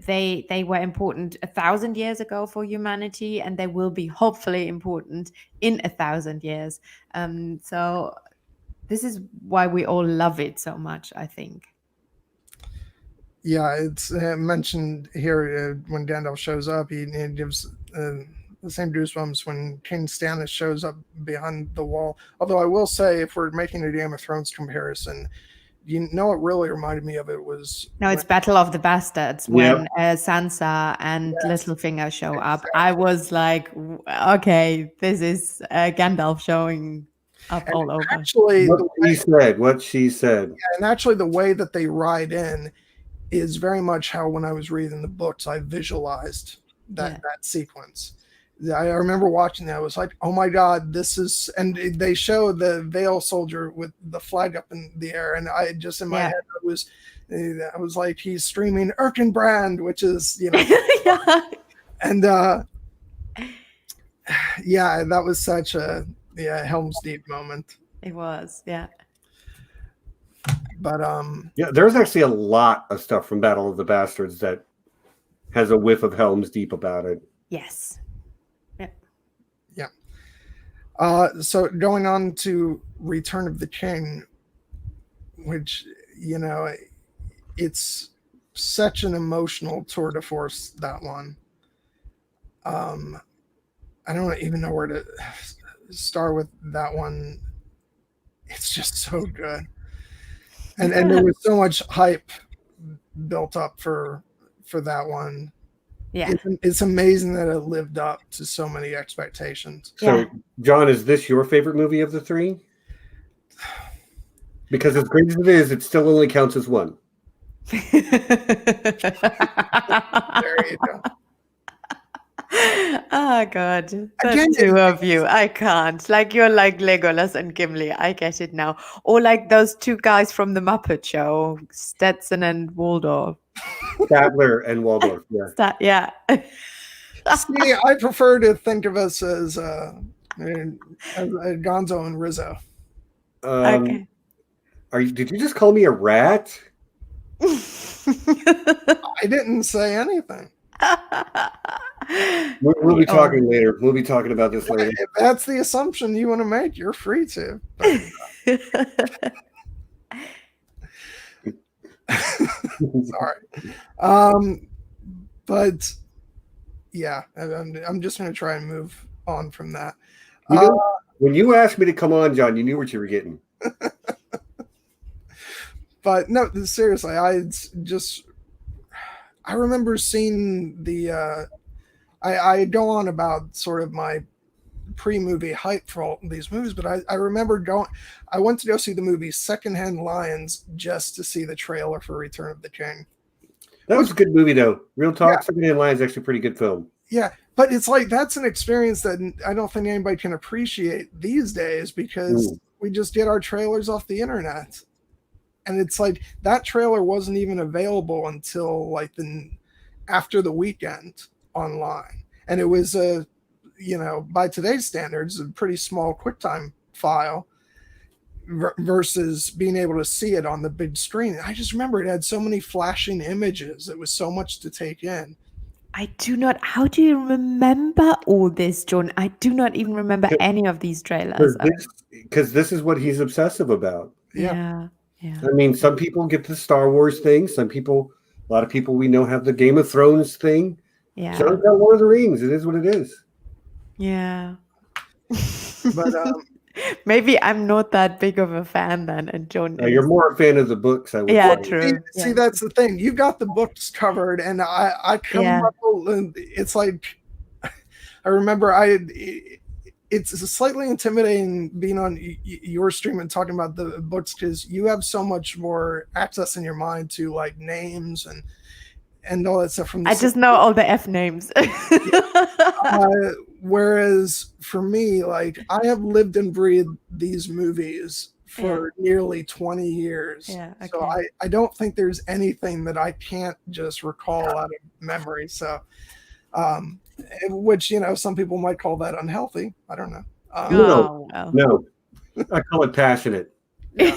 they were important 1,000 years ago for humanity, and they will be hopefully important in 1,000 years. So this is why we all love it so much, I think. Yeah, it's mentioned here when Gandalf shows up, he gives the same goosebumps when King Stannis shows up behind the wall. Although I will say, if we're making a Game of Thrones comparison, what really reminded me of it was... No, it's Battle of the Bastards, when Sansa and Littlefinger show up. I was like, okay, this is Gandalf showing up all over. Actually, what she said. Yeah, and actually the way that they ride in is very much how, when I was reading the books, I visualized that sequence. I remember watching that. I was like, oh my God, this is... And they show the Vale soldier with the flag up in the air, and I just, in my head, I was like, he's streaming Erkenbrand, which is, and that was such a Helm's Deep moment. It was, yeah. But there's actually a lot of stuff from Battle of the Bastards that has a whiff of Helm's Deep about it. Yes. Yeah. So going on to Return of the King, which, it's such an emotional tour de force, that one. I don't even know where to start with that one. It's just so good. And there was so much hype built up for that one. Yeah. it's amazing that it lived up to so many expectations. So, Yeah. John, is this your favorite movie of the three? Because as great as it is, it still only counts as one. There you go. Oh God, the Again, two of you. I can't. Like you're like Legolas and Gimli. I get it now. Or like those two guys from the Muppet Show, Stetson and Waldorf. Statler and Waldorf. Yeah. Yeah. See, I prefer to think of us as Gonzo and Rizzo. Okay. Did you just call me a rat? I didn't say anything. We'll be talking later. We'll be talking about this later. If that's the assumption you want to make, you're free to. But, sorry. But yeah, I'm just going to try and move on from that. You know, when you asked me to come on, John, you knew what you were getting. But no, seriously, I remember seeing the. I go on about sort of my pre-movie hype for all these movies, but I remember I went to go see the movie Secondhand Lions just to see the trailer for Return of the King. That was a good movie, though. Real talk, Secondhand Lions is actually a pretty good film. Yeah, but it's like that's an experience that I don't think anybody can appreciate these days because we just get our trailers off the internet. And it's like that trailer wasn't even available until like after the weekend online. And it was by today's standards, a pretty small QuickTime file versus being able to see it on the big screen. I just remember it had so many flashing images. It was so much to take in. How do you remember all this, John? I do not even remember any of these trailers. Because this is what he's obsessive about. Yeah. I mean, some people get the Star Wars thing. A lot of people we know have the Game of Thrones thing. Yeah. John's got Lord of the Rings. It is what it is. Yeah. But maybe I'm not that big of a fan then. And John, you're more a fan of the books, I would say. True. See, that's the thing. You got the books covered, and I come up, and it's like I remember it's slightly intimidating being on your stream and talking about the books because you have so much more access in your mind to like names and all that stuff from I just know all the F names. Whereas for me, like I have lived and breathed these movies for nearly 20 years. Yeah, okay. So I don't think there's anything that I can't just recall out of memory. So which some people might call that unhealthy. I don't know. No, I call it passionate. Yeah.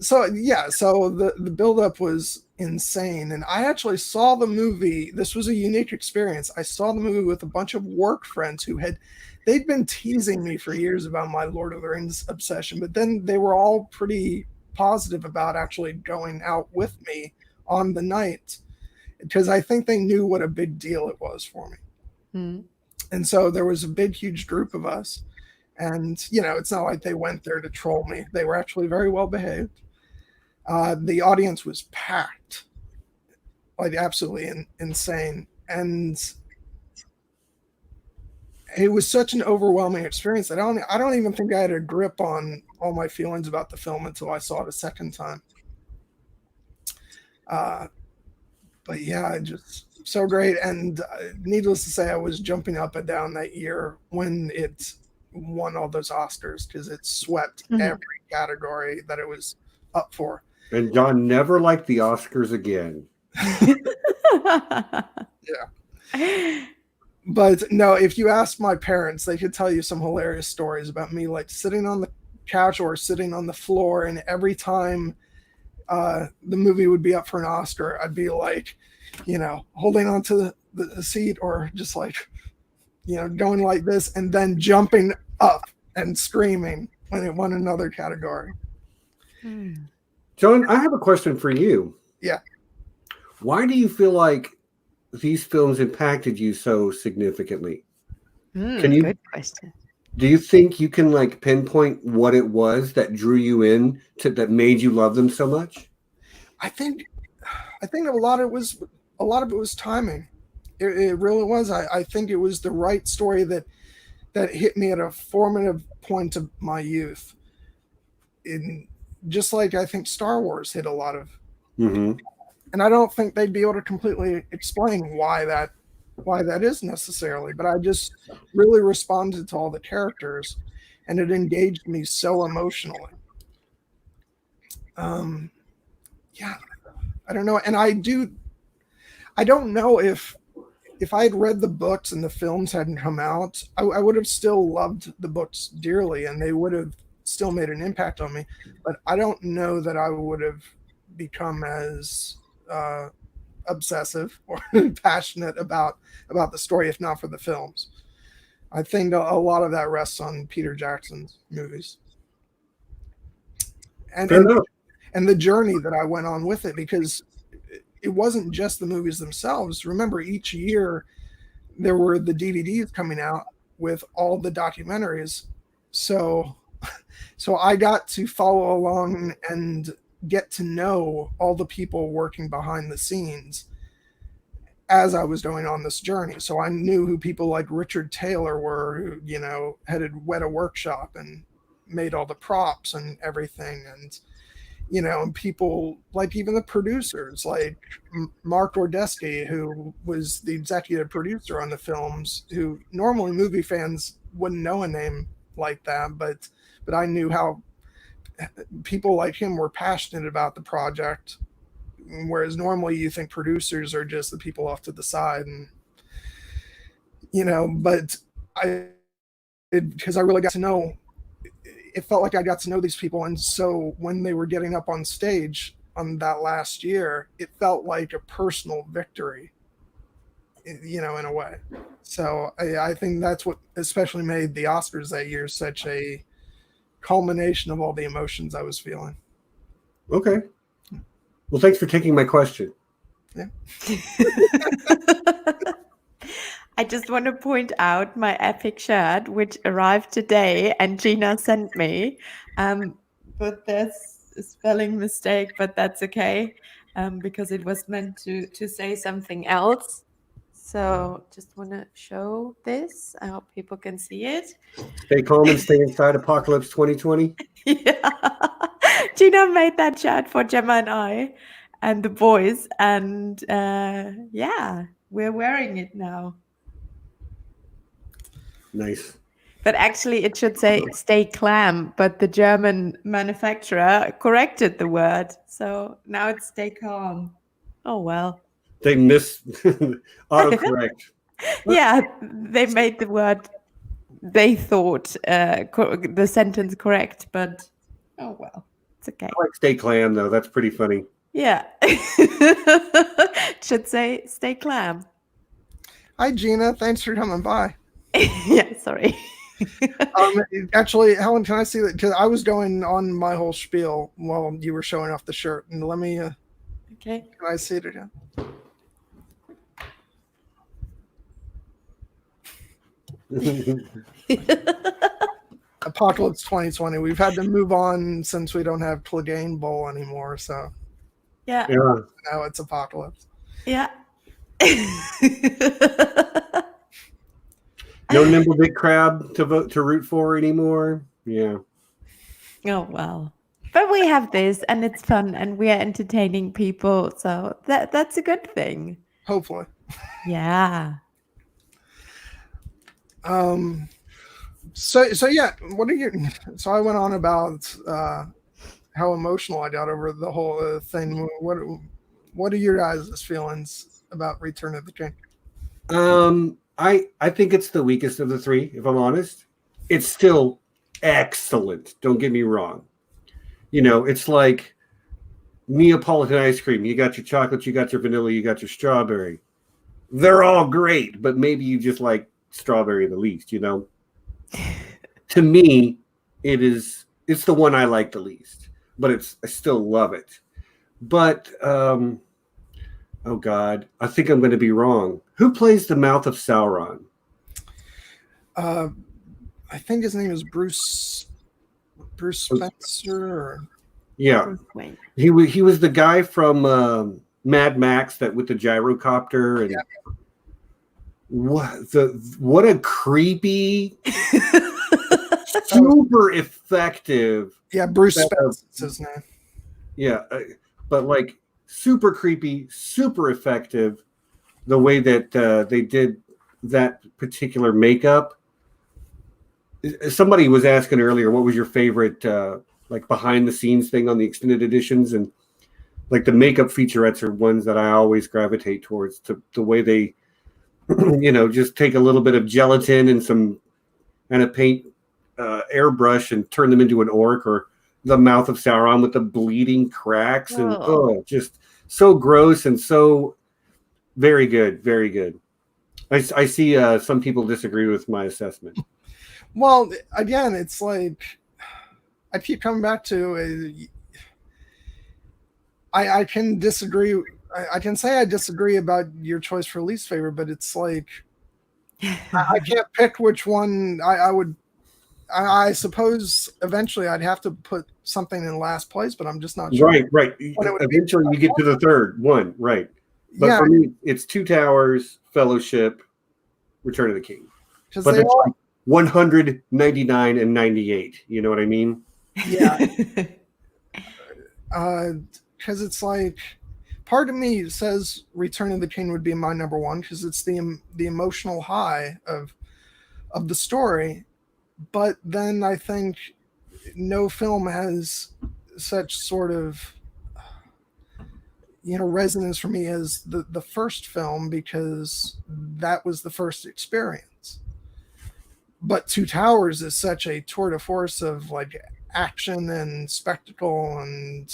So the buildup was insane, and I actually saw the movie. This was a unique experience. I saw the movie with a bunch of work friends they'd been teasing me for years about my Lord of the Rings obsession, but then they were all pretty positive about actually going out with me on the night because I think they knew what a big deal it was for me. And so there was a big, huge group of us. And, it's not like they went there to troll me. They were actually very well behaved. The audience was packed, like absolutely insane. And it was such an overwhelming experience that I don't even think I had a grip on all my feelings about the film until I saw it a second time. But yeah, just so great. And needless to say, I was jumping up and down that year when it won all those Oscars because it swept every category that it was up for. And John never liked the Oscars again. Yeah. But no, if you ask my parents, they could tell you some hilarious stories about me like sitting on the couch or sitting on the floor, and every time the movie would be up for an Oscar, I'd be like, holding onto the seat or just like, going like this and then jumping up and screaming when it won another category. John, I have a question for you. Yeah. Why do you feel like these films impacted you so significantly? Good question. Do you think you can like pinpoint what it was that drew you in that made you love them so much? I think I think a lot of it was timing. It really was. I think it was the right story that hit me at a formative point of my youth. Just like I think Star Wars hit a lot of, Mm-hmm. and I don't think they'd be able to completely explain why that is necessarily. But I just really responded to all the characters, and it engaged me so emotionally. Yeah, I don't know, and I don't know if I had read the books and the films hadn't come out, I would have still loved the books dearly, and they would have still made an impact on me. But I don't know that I would have become as obsessive or passionate about the story if not for the films. I think a lot of that rests on Peter Jackson's movies. And Fair enough. and the journey that I went on with it, because it wasn't just the movies themselves. Remember, each year there were the DVDs coming out with all the documentaries. So I got to follow along and get to know all the people working behind the scenes as I was going on this journey. So I knew who people like Richard Taylor were, who, headed Weta Workshop and made all the props and everything. And, and people like even the producers, like Mark Ordesky, who was the executive producer on the films, who normally movie fans wouldn't know a name like that, but I knew how people like him were passionate about the project, whereas normally you think producers are just the people off to the side. And but because I really got to know, it felt like I got to know these people. And so when they were getting up on stage on that last year, it felt like a personal victory, in a way. So I think that's what especially made the Oscars that year such a culmination of all the emotions I was feeling. Okay. Well, thanks for taking my question. Yeah. I just want to point out my epic shirt, which arrived today and Gina sent me. But there's a spelling mistake, but that's okay, because it was meant to say something else. So just want to show this. I hope people can see it. Stay calm and stay inside Apocalypse 2020. Yeah. Gina made that shirt for Gemma and I and the boys. And yeah, we're wearing it now. Nice. But actually, it should say "stay clam," but the German manufacturer corrected the word, so now it's "stay calm." Oh well. They autocorrect. Yeah, they made the word they thought the sentence correct, but oh well, it's okay. I like "stay clam" though. That's pretty funny. Yeah, it should say "stay clam." Hi, Gina. Thanks for coming by. Yeah, sorry. Actually, Helen, can I see that? Because I was going on my whole spiel while you were showing off the shirt. And let me. Okay. Can I see it again? Apocalypse 2020. We've had to move on since we don't have Clegane Bowl anymore. So. Yeah. Now it's Apocalypse. Yeah. No Nimble Big Crab to root for anymore. Yeah. Oh well, but we have this, and it's fun, and we are entertaining people, so that's a good thing. Hopefully. Yeah. So yeah. What are you? So I went on about how emotional I got over the whole thing. What are your guys' feelings about Return of the King? I think it's the weakest of the three, if I'm honest. It's still excellent. Don't get me wrong. It's like Neapolitan ice cream. You got your chocolate, you got your vanilla, you got your strawberry. They're all great, but maybe you just like strawberry the least, To me, it's the one I like the least, but I still love it. But oh God, I think I'm going to be wrong. Who plays the mouth of Sauron? I think his name is Bruce Spencer. Yeah, he was the guy from Mad Max, that with the gyrocopter, and what a creepy, super effective. Yeah, Bruce Spence is his name. Yeah, but like super creepy, super effective. The way that they did that particular makeup. Somebody was asking earlier, what was your favorite like behind the scenes thing on the extended editions, and like the makeup featurettes are ones that I always gravitate towards. To the way they, just take a little bit of gelatin and a paint airbrush and turn them into an orc, or the mouth of Sauron with the bleeding cracks, and just so gross and so very good, very good. I see some people disagree with my assessment. Well, again, it's like I keep coming back to I can disagree. I can say I disagree about your choice for least favorite, but it's like I can't pick which one I would. I suppose eventually I'd have to put something in last place, but I'm just not sure. Right. Eventually you get to the third one, right? But yeah, for me, it's Two Towers, Fellowship, Return of the King. But it's like 199 and 98. You know what I mean? Yeah. Because it's like part of me says Return of the King would be my number one because it's the emotional high of the story. But then I think no film has such sort of resonance for me as the first film, because that was the first experience. But Two Towers is such a tour de force of like action and spectacle, and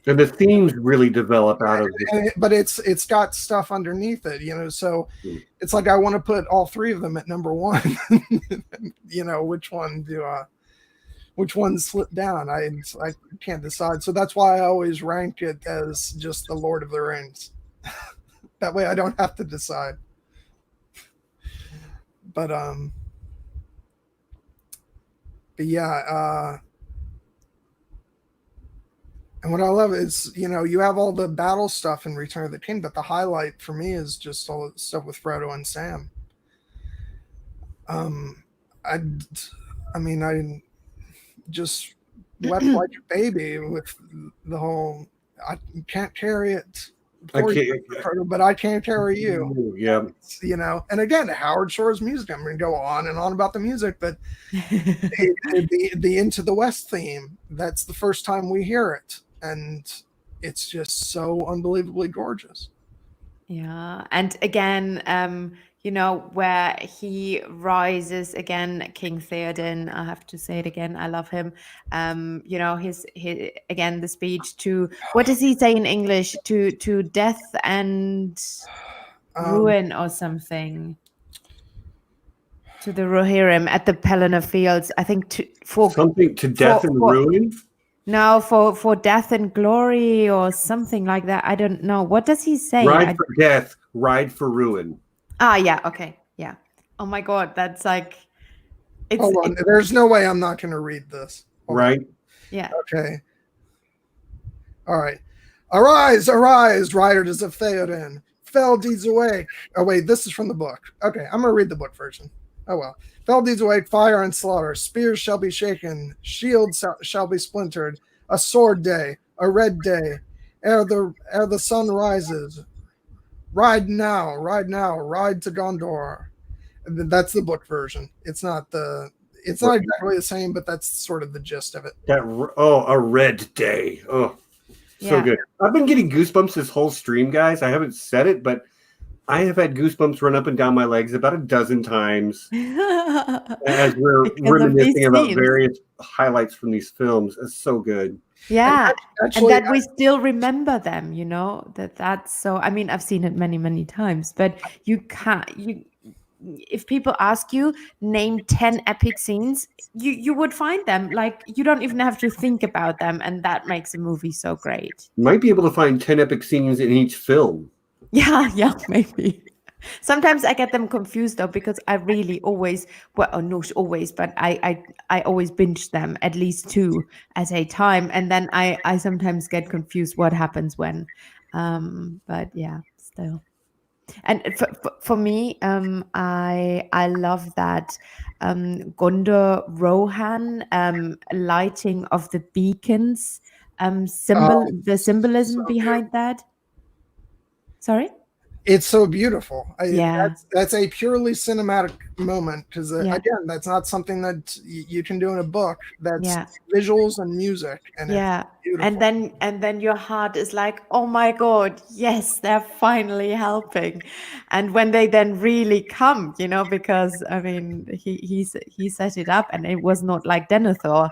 the themes really develop out of it. But it's got stuff underneath it, so it's like I want to put all three of them at number one. Which one slipped down? I can't decide. So that's why I always rank it as just the Lord of the Rings. That way I don't have to decide. But yeah, and what I love is, you have all the battle stuff in Return of the King, but the highlight for me is just all the stuff with Frodo and Sam. I just wept like a baby with the whole, I can't carry it for you, Frodo, but I can't carry you. Yeah. And again, Howard Shore's music, I'm going to go on and on about the music, but the Into the West theme, that's the first time we hear it. And it's just so unbelievably gorgeous. Yeah. And again, where he rises again, King Theoden, I have to say it again, I love him. His again, the speech to, what does he say in English? To death and ruin or something. To the Rohirrim at the Pelennor Fields, I think something to death and ruin? No, for death and glory or something like that. I don't know. What does he say? Ride for death, ride for ruin. Ah, yeah. Okay. Yeah. Oh my God. That's like. Hold on. There's no way I'm not going to read this. Right. Yeah. Okay. All right. Arise, arise, riders of Theoden. Fell deeds awake. Oh, wait. This is from the book. Okay. I'm going to read the book version. Oh, well. Fell deeds awake, fire and slaughter. Spears shall be shaken. Shields shall be splintered. A sword day, a red day. Ere the sun rises. Ride now, ride to Gondor. And that's the book version. It's not exactly the same, but that's sort of the gist of it. A red day. Oh, so good. I've been getting goosebumps this whole stream, guys. I haven't said it, but I have had goosebumps run up and down my legs about a dozen times as we're reminiscing about various highlights from these films. It's so good. Yeah. Actually, and that we still remember them, that's so, I mean, I've seen it many, many times, but if people ask you, name 10 epic scenes, you would find them. Like, you don't even have to think about them. And that makes a movie so great. You might be able to find 10 epic scenes in each film. Yeah, maybe. Sometimes I get them confused though, because I really always, not always, but I always binge them at least 2 at a time. And then I sometimes get confused what happens when. But yeah, still. And for me, I love that Gondor Rohan lighting of the beacons, the symbolism So beautiful. behind that. Sorry. It's so beautiful. Yeah. That's a purely cinematic moment because Yeah. again, that's not something that you can do in a book. That's Yeah. visuals and music, and Yeah. it's beautiful. And then your heart is like, oh my God, yes, they're finally helping. And when they then really come, because I mean he set it up, and it was not like Denethor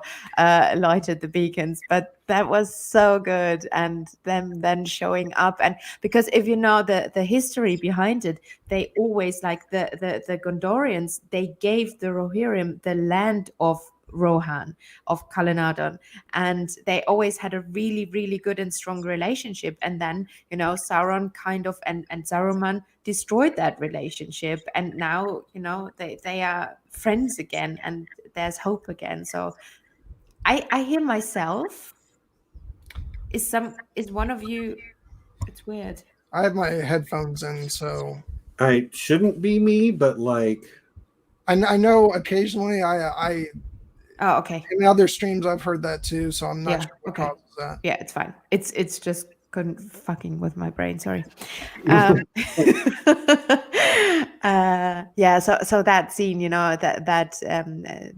lighted the beacons, but that was so good. And them then showing up, and because if you know the history behind it, they always like the Gondorians, they gave the Rohirrim the land of Rohan, of Kalinadon, and they always had a really, really good and strong relationship. And then Sauron kind of and Saruman destroyed that relationship, and now they are friends again, and there's hope again. So I hear myself. Is one of you? It's weird. I have my headphones in, so I shouldn't be me, but like I know occasionally I Oh, okay. in other streams I've heard that too, so I'm not Yeah. sure what Okay. causes that. Yeah, it's fine. It's just couldn't fucking with my brain. Sorry. Um, yeah. So that scene,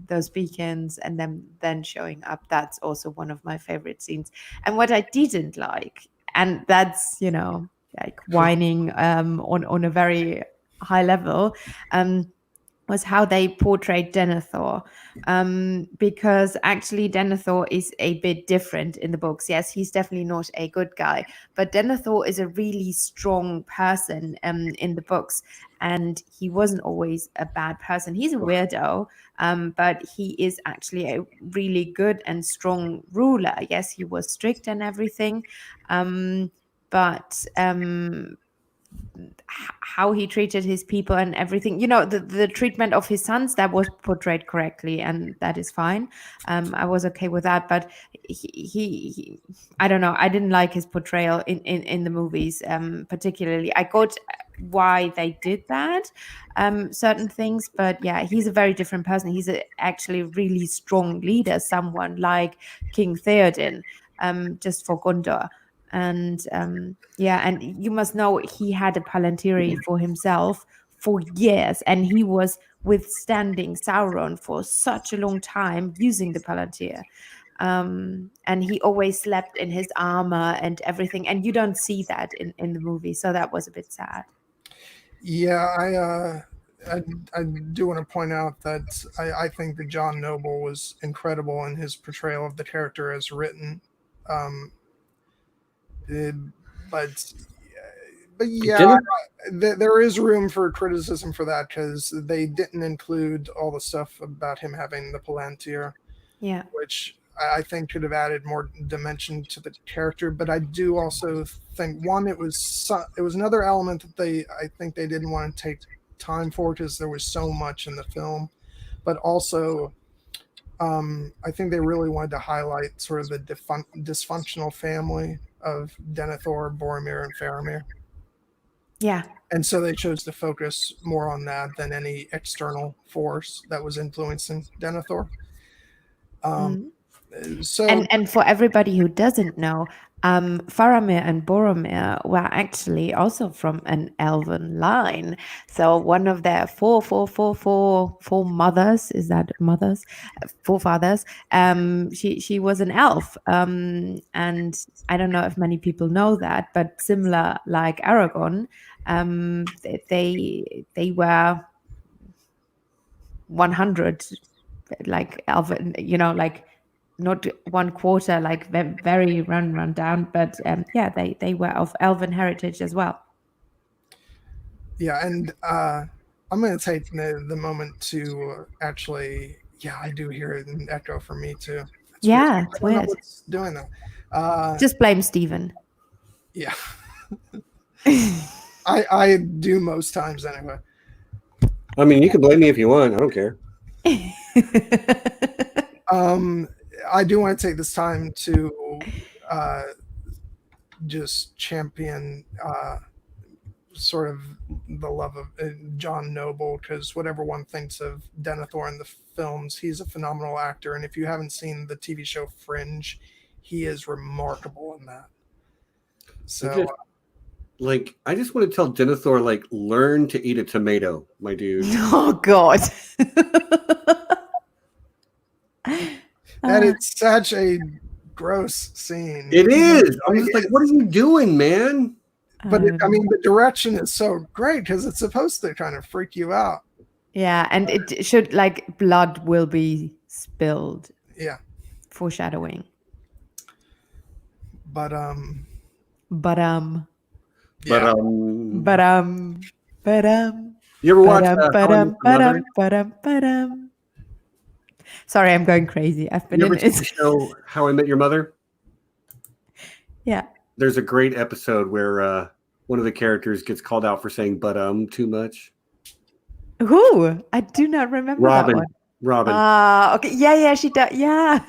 those beacons and then showing up. That's also one of my favorite scenes. And what I didn't like, and that's like whining on a very high level, was how they portrayed Denethor. Because actually Denethor is a bit different in the books. Yes, he's definitely not a good guy, but Denethor is a really strong person in the books, and he wasn't always a bad person. He's a weirdo, but he is actually a really good and strong ruler. Yes, he was strict and everything, but how he treated his people and everything, the treatment of his sons, that was portrayed correctly, and that is fine. I was okay with that, but he I don't know, I didn't like his portrayal in the movies, particularly. I got why they did that, certain things, but yeah, he's a very different person. He's actually a really strong leader, someone like King Theoden, just for Gondor. And yeah, and you must know he had a Palantiri for himself for years, and he was withstanding Sauron for such a long time using the Palantir. And he always slept in his armor and everything, and you don't see that in the movie, so that was a bit sad. Yeah, I do want to point out that I think that John Noble was incredible in his portrayal of the character as written. It, but yeah, there is room for criticism for that because they didn't include all the stuff about him having the Palantir, Yeah. which I think could have added more dimension to the character. But I do also think it was another element that I think they didn't want to take time for because there was so much in the film. But also, I think they really wanted to highlight sort of the dysfunctional family of Denethor, Boromir, and Faramir. Yeah. And so they chose to focus more on that than any external force that was influencing Denethor. So and for everybody who doesn't know, Faramir and Boromir were actually also from an elven line. So one of their four mothers, is that mothers? Forefathers. She was an elf. And I don't know if many people know that, but similar like Aragorn, they were 100 like elven, like not 1/4, like very run down, but yeah, they were of elven heritage as well. Yeah, and I'm going to take the moment to actually, yeah, I do hear an echo from me too. It's Yeah, it's I don't know weird. what's doing that. Just blame Stephen. Yeah, I do most times anyway. I mean, you can blame me if you want. I don't care. I do want to take this time to just champion sort of the love of John Noble, because whatever one thinks of Denethor in the films, he's a phenomenal actor, and if you haven't seen the TV show Fringe, he is remarkable in that. So I just want to tell Denethor, like, learn to eat a tomato, my dude. Oh God. that is such a gross scene. It is. I'm just like, what are you doing, man? But I mean, the direction is so great because it's supposed to kind of freak you out. Yeah, and it should, like, blood will be spilled. Yeah. Foreshadowing. But You ever watch Sorry, I'm going crazy. I've been in the show How I Met Your Mother? Yeah. There's a great episode where one of the characters gets called out for saying too much. Who? I do not remember that one. Robin. Okay. Yeah, she does. Yeah.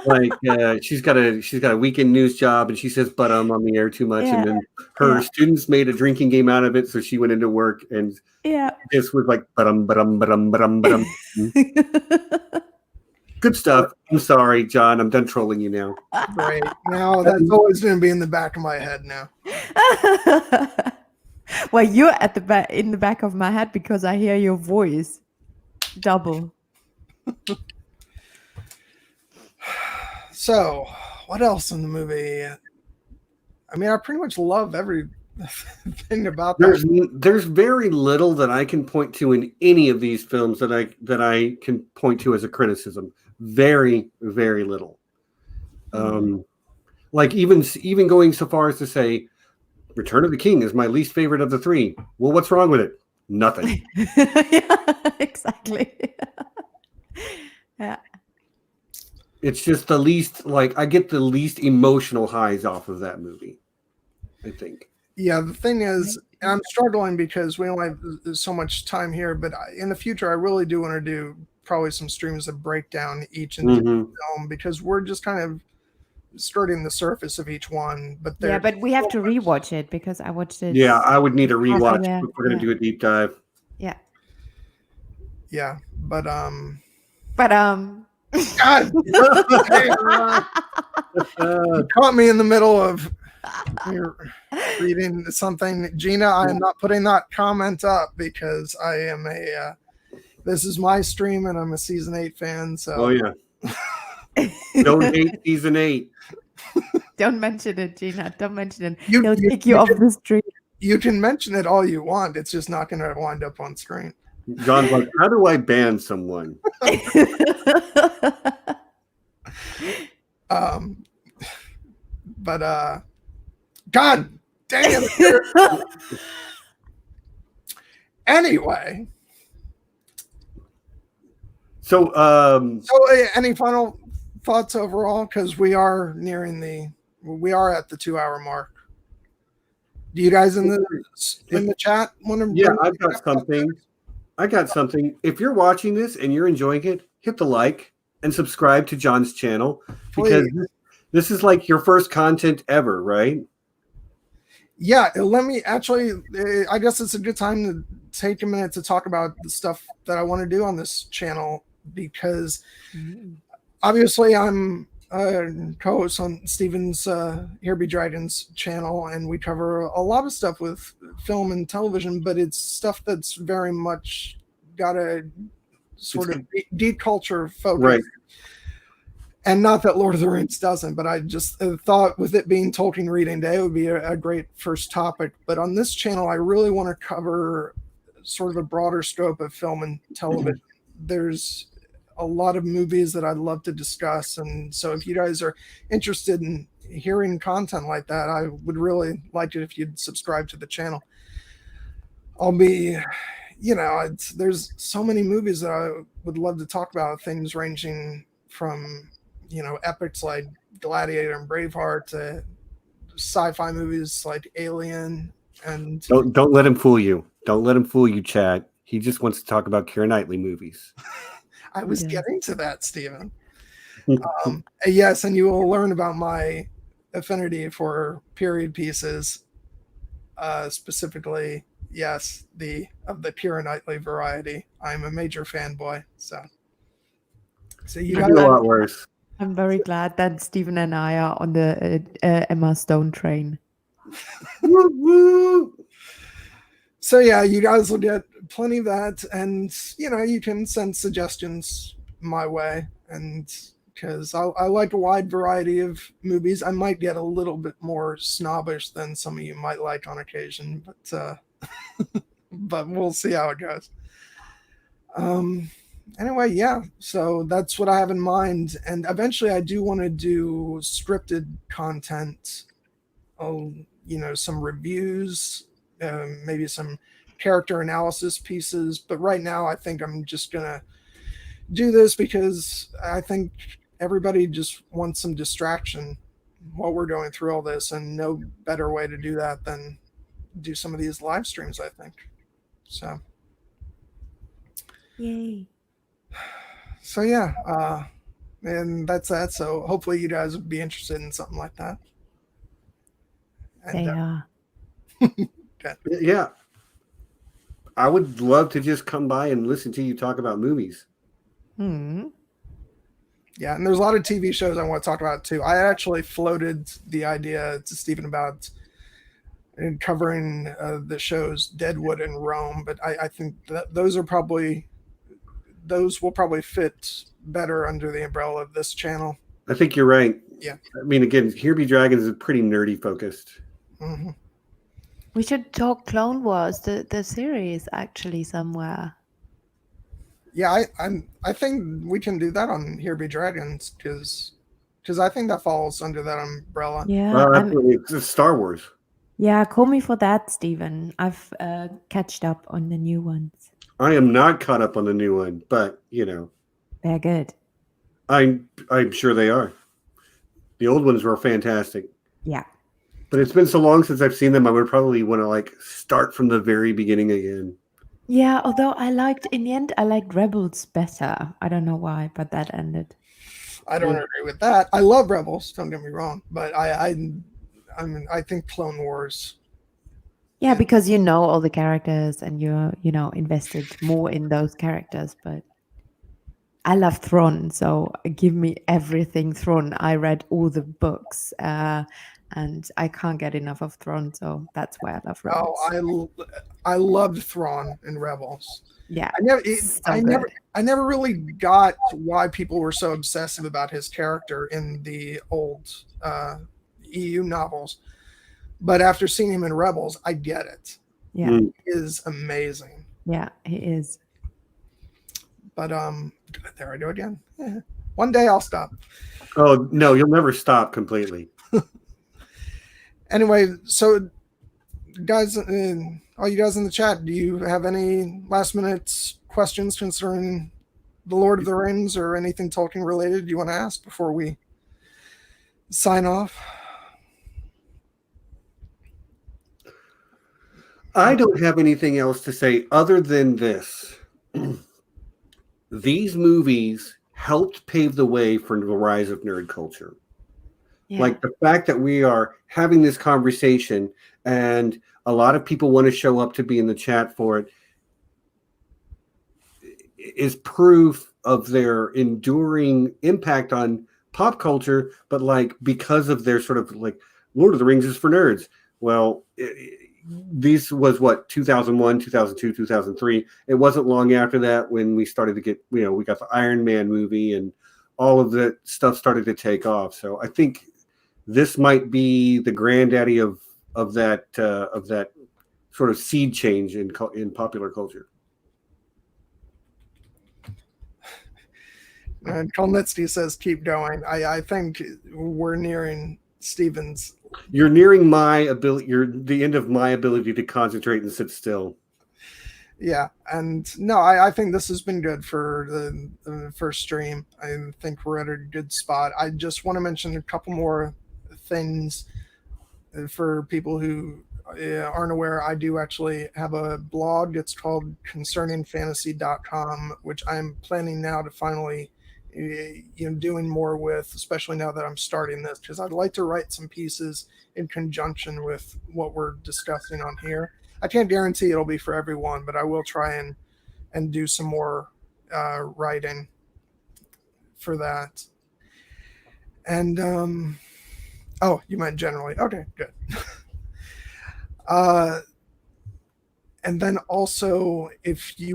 Like she's got a weekend news job and she says on the air too much, and then her students made a drinking game out of it, so she went into work and this was like Good stuff. I'm sorry, John. I'm done trolling you now. Great. Now that's always going to be in the back of my head now. Well, you're at in the back of my head because I hear your voice double. So, what else in the movie? I mean, I pretty much love everything about that. There's very little that I can point to in any of these films that I can point to as a criticism. Very, very little. Like even going so far as to say, Return of the King is my least favorite of the three. Well, what's wrong with it? Nothing. Yeah, exactly. Yeah. It's just the least, like, I get the least emotional highs off of that movie, I think. Yeah, the thing is, I'm struggling because we only have so much time here, but in the future, I really do want to do probably some streams that break down each individual film, because we're just kind of skirting the surface of each one. But we have to rewatch it because I watched it. Yeah, I would need a rewatch if we're going to do a deep dive. Yeah. Yeah, but God, you caught me in the middle of reading something. Gina, I am not putting that comment up because I am this is my stream and I'm a season 8 fan. So. Oh yeah. Don't hate season 8. Don't mention it, Gina. Don't mention it. He'll kick you off the stream. You can mention it all you want. It's just not going to wind up on screen. John's like, how do I ban someone? But God damn. Anyway. So any final thoughts overall? Because we are at the 2-hour mark. Do you guys in the chat want to? Yeah, I've got something. If you're watching this and you're enjoying it, hit the like and subscribe to John's channel, because this is like your first content ever, right? Yeah, let me actually, I guess it's a good time to take a minute to talk about the stuff that I want to do on this channel, because obviously I'm a co-host on Steven's Here Be Dragons channel, and we cover a lot of stuff with film and television, but it's stuff that's very much got a sort of deep culture focus. Right. And not that Lord of the Rings doesn't, but I just thought with it being Tolkien Reading Day, it would be a great first topic. But on this channel, I really want to cover sort of a broader scope of film and television. There's a lot of movies that I'd love to discuss. And so if you guys are interested in hearing content like that, I would really like it if you'd subscribe to the channel. I'll be, there's so many movies that I would love to talk about, things ranging from, epics like Gladiator and Braveheart to sci-fi movies like Alien. And don't let him fool you. Don't let him fool you, Chad. He just wants to talk about Keira Knightley movies. I was getting to that, Stephen. Yes, and you will learn about my affinity for period pieces, specifically, yes, of the Keira Knightley variety. I'm a major fanboy. So you I guys, do a lot worse. I'm very glad that Stephen and I are on the Emma Stone train. Woo, woo. so yeah, you guys will get plenty of that, and you can send suggestions my way, and because I like a wide variety of movies. I might get a little bit more snobbish than some of you might like on occasion, but but we'll see how it goes. Anyway, yeah, so that's what I have in mind, and eventually I do want to do scripted content, some reviews, maybe some character analysis pieces, but right now I think I'm just gonna do this because I think everybody just wants some distraction while we're going through all this, and no better way to do that than do some of these live streams, I think. So Yay. so yeah, and that's that. So hopefully you guys would be interested in something like that. And, They are. Yeah. I would love to just come by and listen to you talk about movies. Yeah, and there's a lot of TV shows I want to talk about too. I actually floated the idea to Stephen about covering the shows Deadwood and Rome, but I think that those will probably fit better under the umbrella of this channel. I think you're right. Yeah. I mean, again, Here Be Dragons is pretty nerdy focused. Mm-hmm. We should talk Clone Wars, the series, actually, somewhere. Yeah, I think we can do that on Here Be Dragons because I think that falls under that umbrella. Yeah, it's Star Wars. Yeah, call me for that, Stephen. I've catched up on the new ones. I am not caught up on the new one, but they're good. I'm sure they are. The old ones were fantastic. Yeah. But it's been so long since I've seen them, I would probably want to start from the very beginning again. Yeah, although in the end, I liked Rebels better. I don't know why, but that ended. I don't agree with that. I love Rebels, don't get me wrong, but I think Clone Wars. Yeah, because you know all the characters and you're, invested more in those characters, but I love Thrawn, so give me everything Thrawn. I read all the books, and I can't get enough of Thrawn, so that's why I love Rebels. Oh, I loved Thrawn in Rebels. Yeah, I never really got why people were so obsessive about his character in the old EU novels, but after seeing him in Rebels, I get it. Yeah, he is amazing. Yeah, he is. But there I go again. Yeah. One day I'll stop. Oh no, you'll never stop completely. Anyway, so guys, all you guys in the chat, do you have any last minute questions concerning the Lord of the Rings or anything Tolkien related you want to ask before we sign off? I don't have anything else to say other than this. These movies helped pave the way for the rise of nerd culture. Yeah. Like the fact that we are having this conversation and a lot of people want to show up to be in the chat for it is proof of their enduring impact on pop culture, but because of their sort of Lord of the Rings is for nerds. Well, this was 2001, 2002, 2003. It wasn't long after that when we started to get, we got the Iron Man movie and all of that stuff started to take off. So I think this might be the granddaddy of that sort of seed change in popular culture. And Kolnitsky says, keep going. I think we're nearing Stephen's. You're nearing my ability. You're the end of my ability to concentrate and sit still. Yeah, and no, I think this has been good for the first stream. I think we're at a good spot. I just want to mention a couple more things for people who aren't aware. I do actually have a blog. It's called concerningfantasy.com, which I'm planning now to finally doing more with, especially now that I'm starting this, because I'd like to write some pieces in conjunction with what we're discussing on here. I can't guarantee it'll be for everyone, but I will try and do some more writing for that. And oh, you meant generally. Okay, good. And then also, if you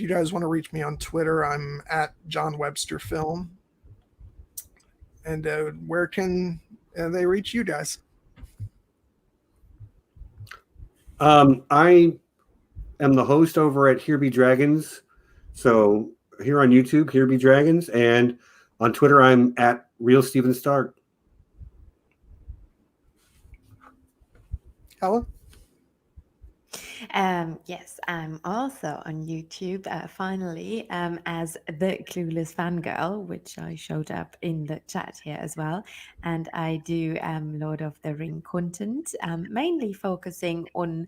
guys want to reach me on Twitter, I'm at John Webster Film. And where can they reach you guys? I am the host over at Here Be Dragons. So here on YouTube, Here Be Dragons, and on Twitter, I'm at Real Steven Stark. Helen? Yes, I'm also on YouTube, finally, as the Clueless Fangirl, which I showed up in the chat here as well. And I do Lord of the Ring content, mainly focusing on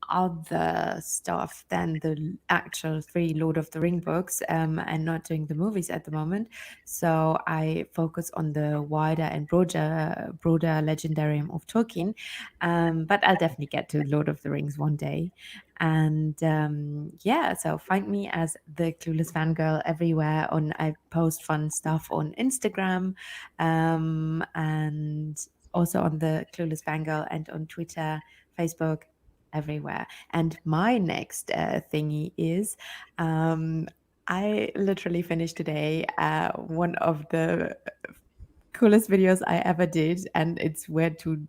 other stuff than the actual 3 Lord of the Ring books, and not doing the movies at the moment. So I focus on the wider and broader legendarium of Tolkien. But I'll definitely get to Lord of the Rings one day. And yeah, so find me as the Clueless Fangirl everywhere. I post fun stuff on Instagram, and also on the Clueless Fangirl, and on Twitter, Facebook, everywhere. And my next thingy is I literally finished today one of the coolest videos I ever did, and it's weird to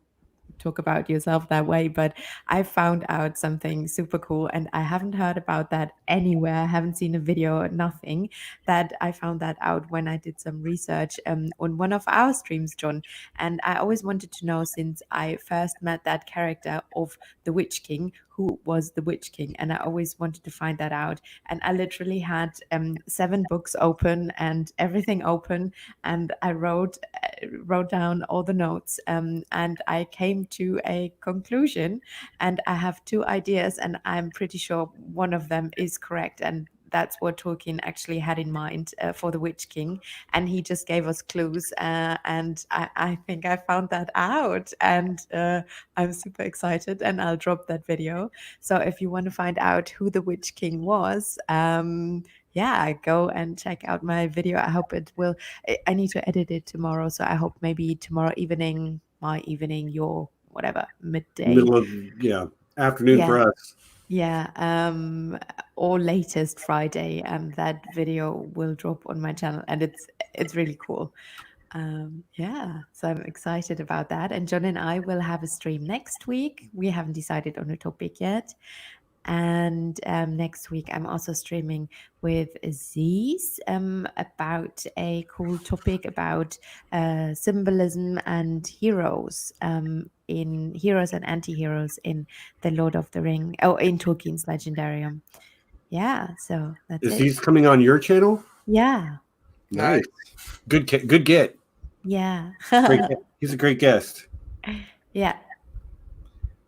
talk about yourself that way, but I found out something super cool, and I haven't heard about that anywhere. I haven't seen a video, nothing. That I found that out when I did some research on one of our streams, John. And I always wanted to know, since I first met that character of the Witch King, who was the Witch King, and I always wanted to find that out. And I literally had 7 books open and everything open, and I wrote down all the notes, and I came to a conclusion, and I have 2 ideas, and I'm pretty sure one of them is correct, and that's what Tolkien actually had in mind for the Witch King, and he just gave us clues, and I think I found that out, and I'm super excited, and I'll drop that video. So if you want to find out who the Witch King was, yeah, go and check out my video. I hope it will. I need to edit it tomorrow, so I hope maybe tomorrow evening, my evening, your whatever, midday. Middle of afternoon for us. Yeah, or latest Friday, that video will drop on my channel, and it's really cool. Yeah, so I'm excited about that. And John and I will have a stream next week. We haven't decided on a topic yet. And next week, I'm also streaming with Aziz about a cool topic about symbolism and heroes, in heroes and anti-heroes in the Lord of the Ring, in Tolkien's Legendarium. Yeah, so that's Is it. he's coming on your channel? Yeah. Nice. Good get. Yeah. He's a great guest. Yeah.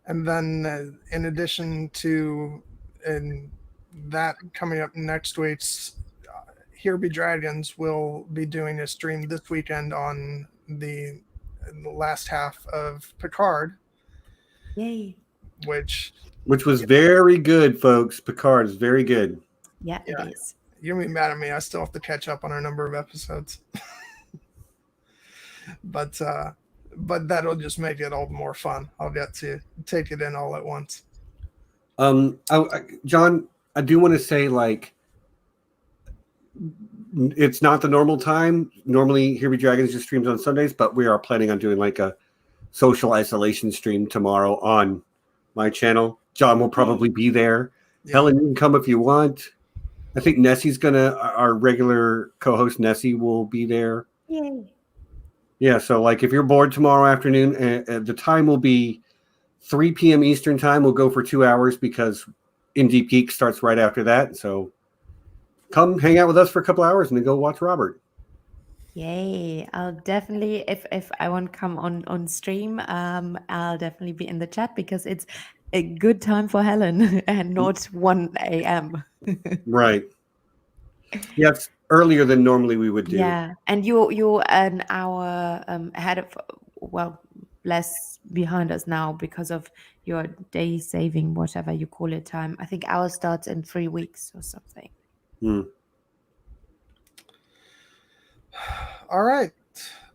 And then, in addition to that coming up next week's Here Be Dragons will be doing a stream this weekend on the last half of Picard. Yay. Which was very good, folks. Picard is very good. Yeah, it is. You're gonna be mad at me. I still have to catch up on a number of episodes. But that'll just make it all the more fun. I'll get to take it in all at once. John, I do want to say, like, it's not the normal time. Normally, Here Be Dragons just streams on Sundays, but we are planning on doing like a social isolation stream tomorrow on my channel. John will probably be there. Yeah. Helen, you can come if you want. I think Nessie's our regular co-host Nessie will be there. Yay. Yeah, so like if you're bored tomorrow afternoon, the time will be 3 p.m. Eastern time. We'll go for 2 hours because In Deep Geek starts right after that. So come hang out with us for a couple hours and then go watch Robert. Yay. I'll definitely, if I want to come on stream, I'll definitely be in the chat because it's a good time for Helen and not 1 a.m. Right. Yes. earlier than normally we would do. Yeah, and you're an hour ahead of, well, less behind us now because of your day saving, whatever you call it, time. I think ours starts in 3 weeks or something. All right.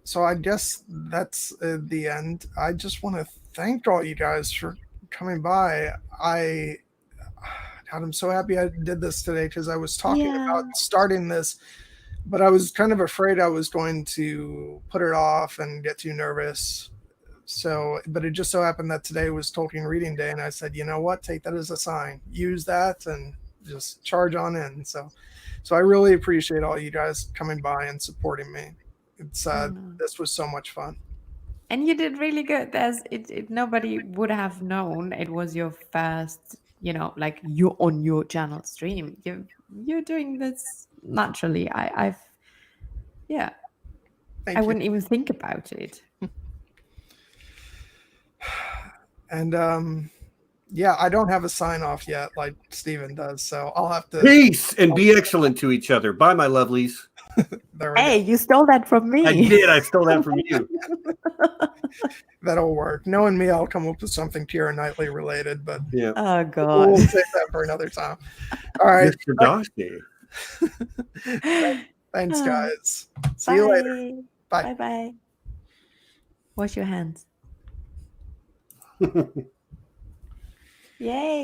So I guess that's the end. I just want to thank all you guys for coming by. God, I'm so happy I did this today because I was talking about starting this, but I was kind of afraid I was going to put it off and get too nervous. So, but it just so happened that today was Tolkien Reading Day, and I said, you know what, take that as a sign, use that, and just charge on in. So I really appreciate all you guys coming by and supporting me. It's this was so much fun. And you did really good. Nobody would have known it was your first, like you're on your channel stream. You're doing this naturally. I wouldn't even think about it. And yeah, I don't have a sign off yet like Steven does, so I'll have to. Peace and be excellent to each other. Bye, my lovelies. Hey, you stole that from me. I did. I stole that from you. That'll work. Knowing me, I'll come up with something Keira Knightley related, but yeah. Oh God, we'll save that for another time. All right. Thanks, guys. See you later. Bye. Bye. Wash your hands. Yay.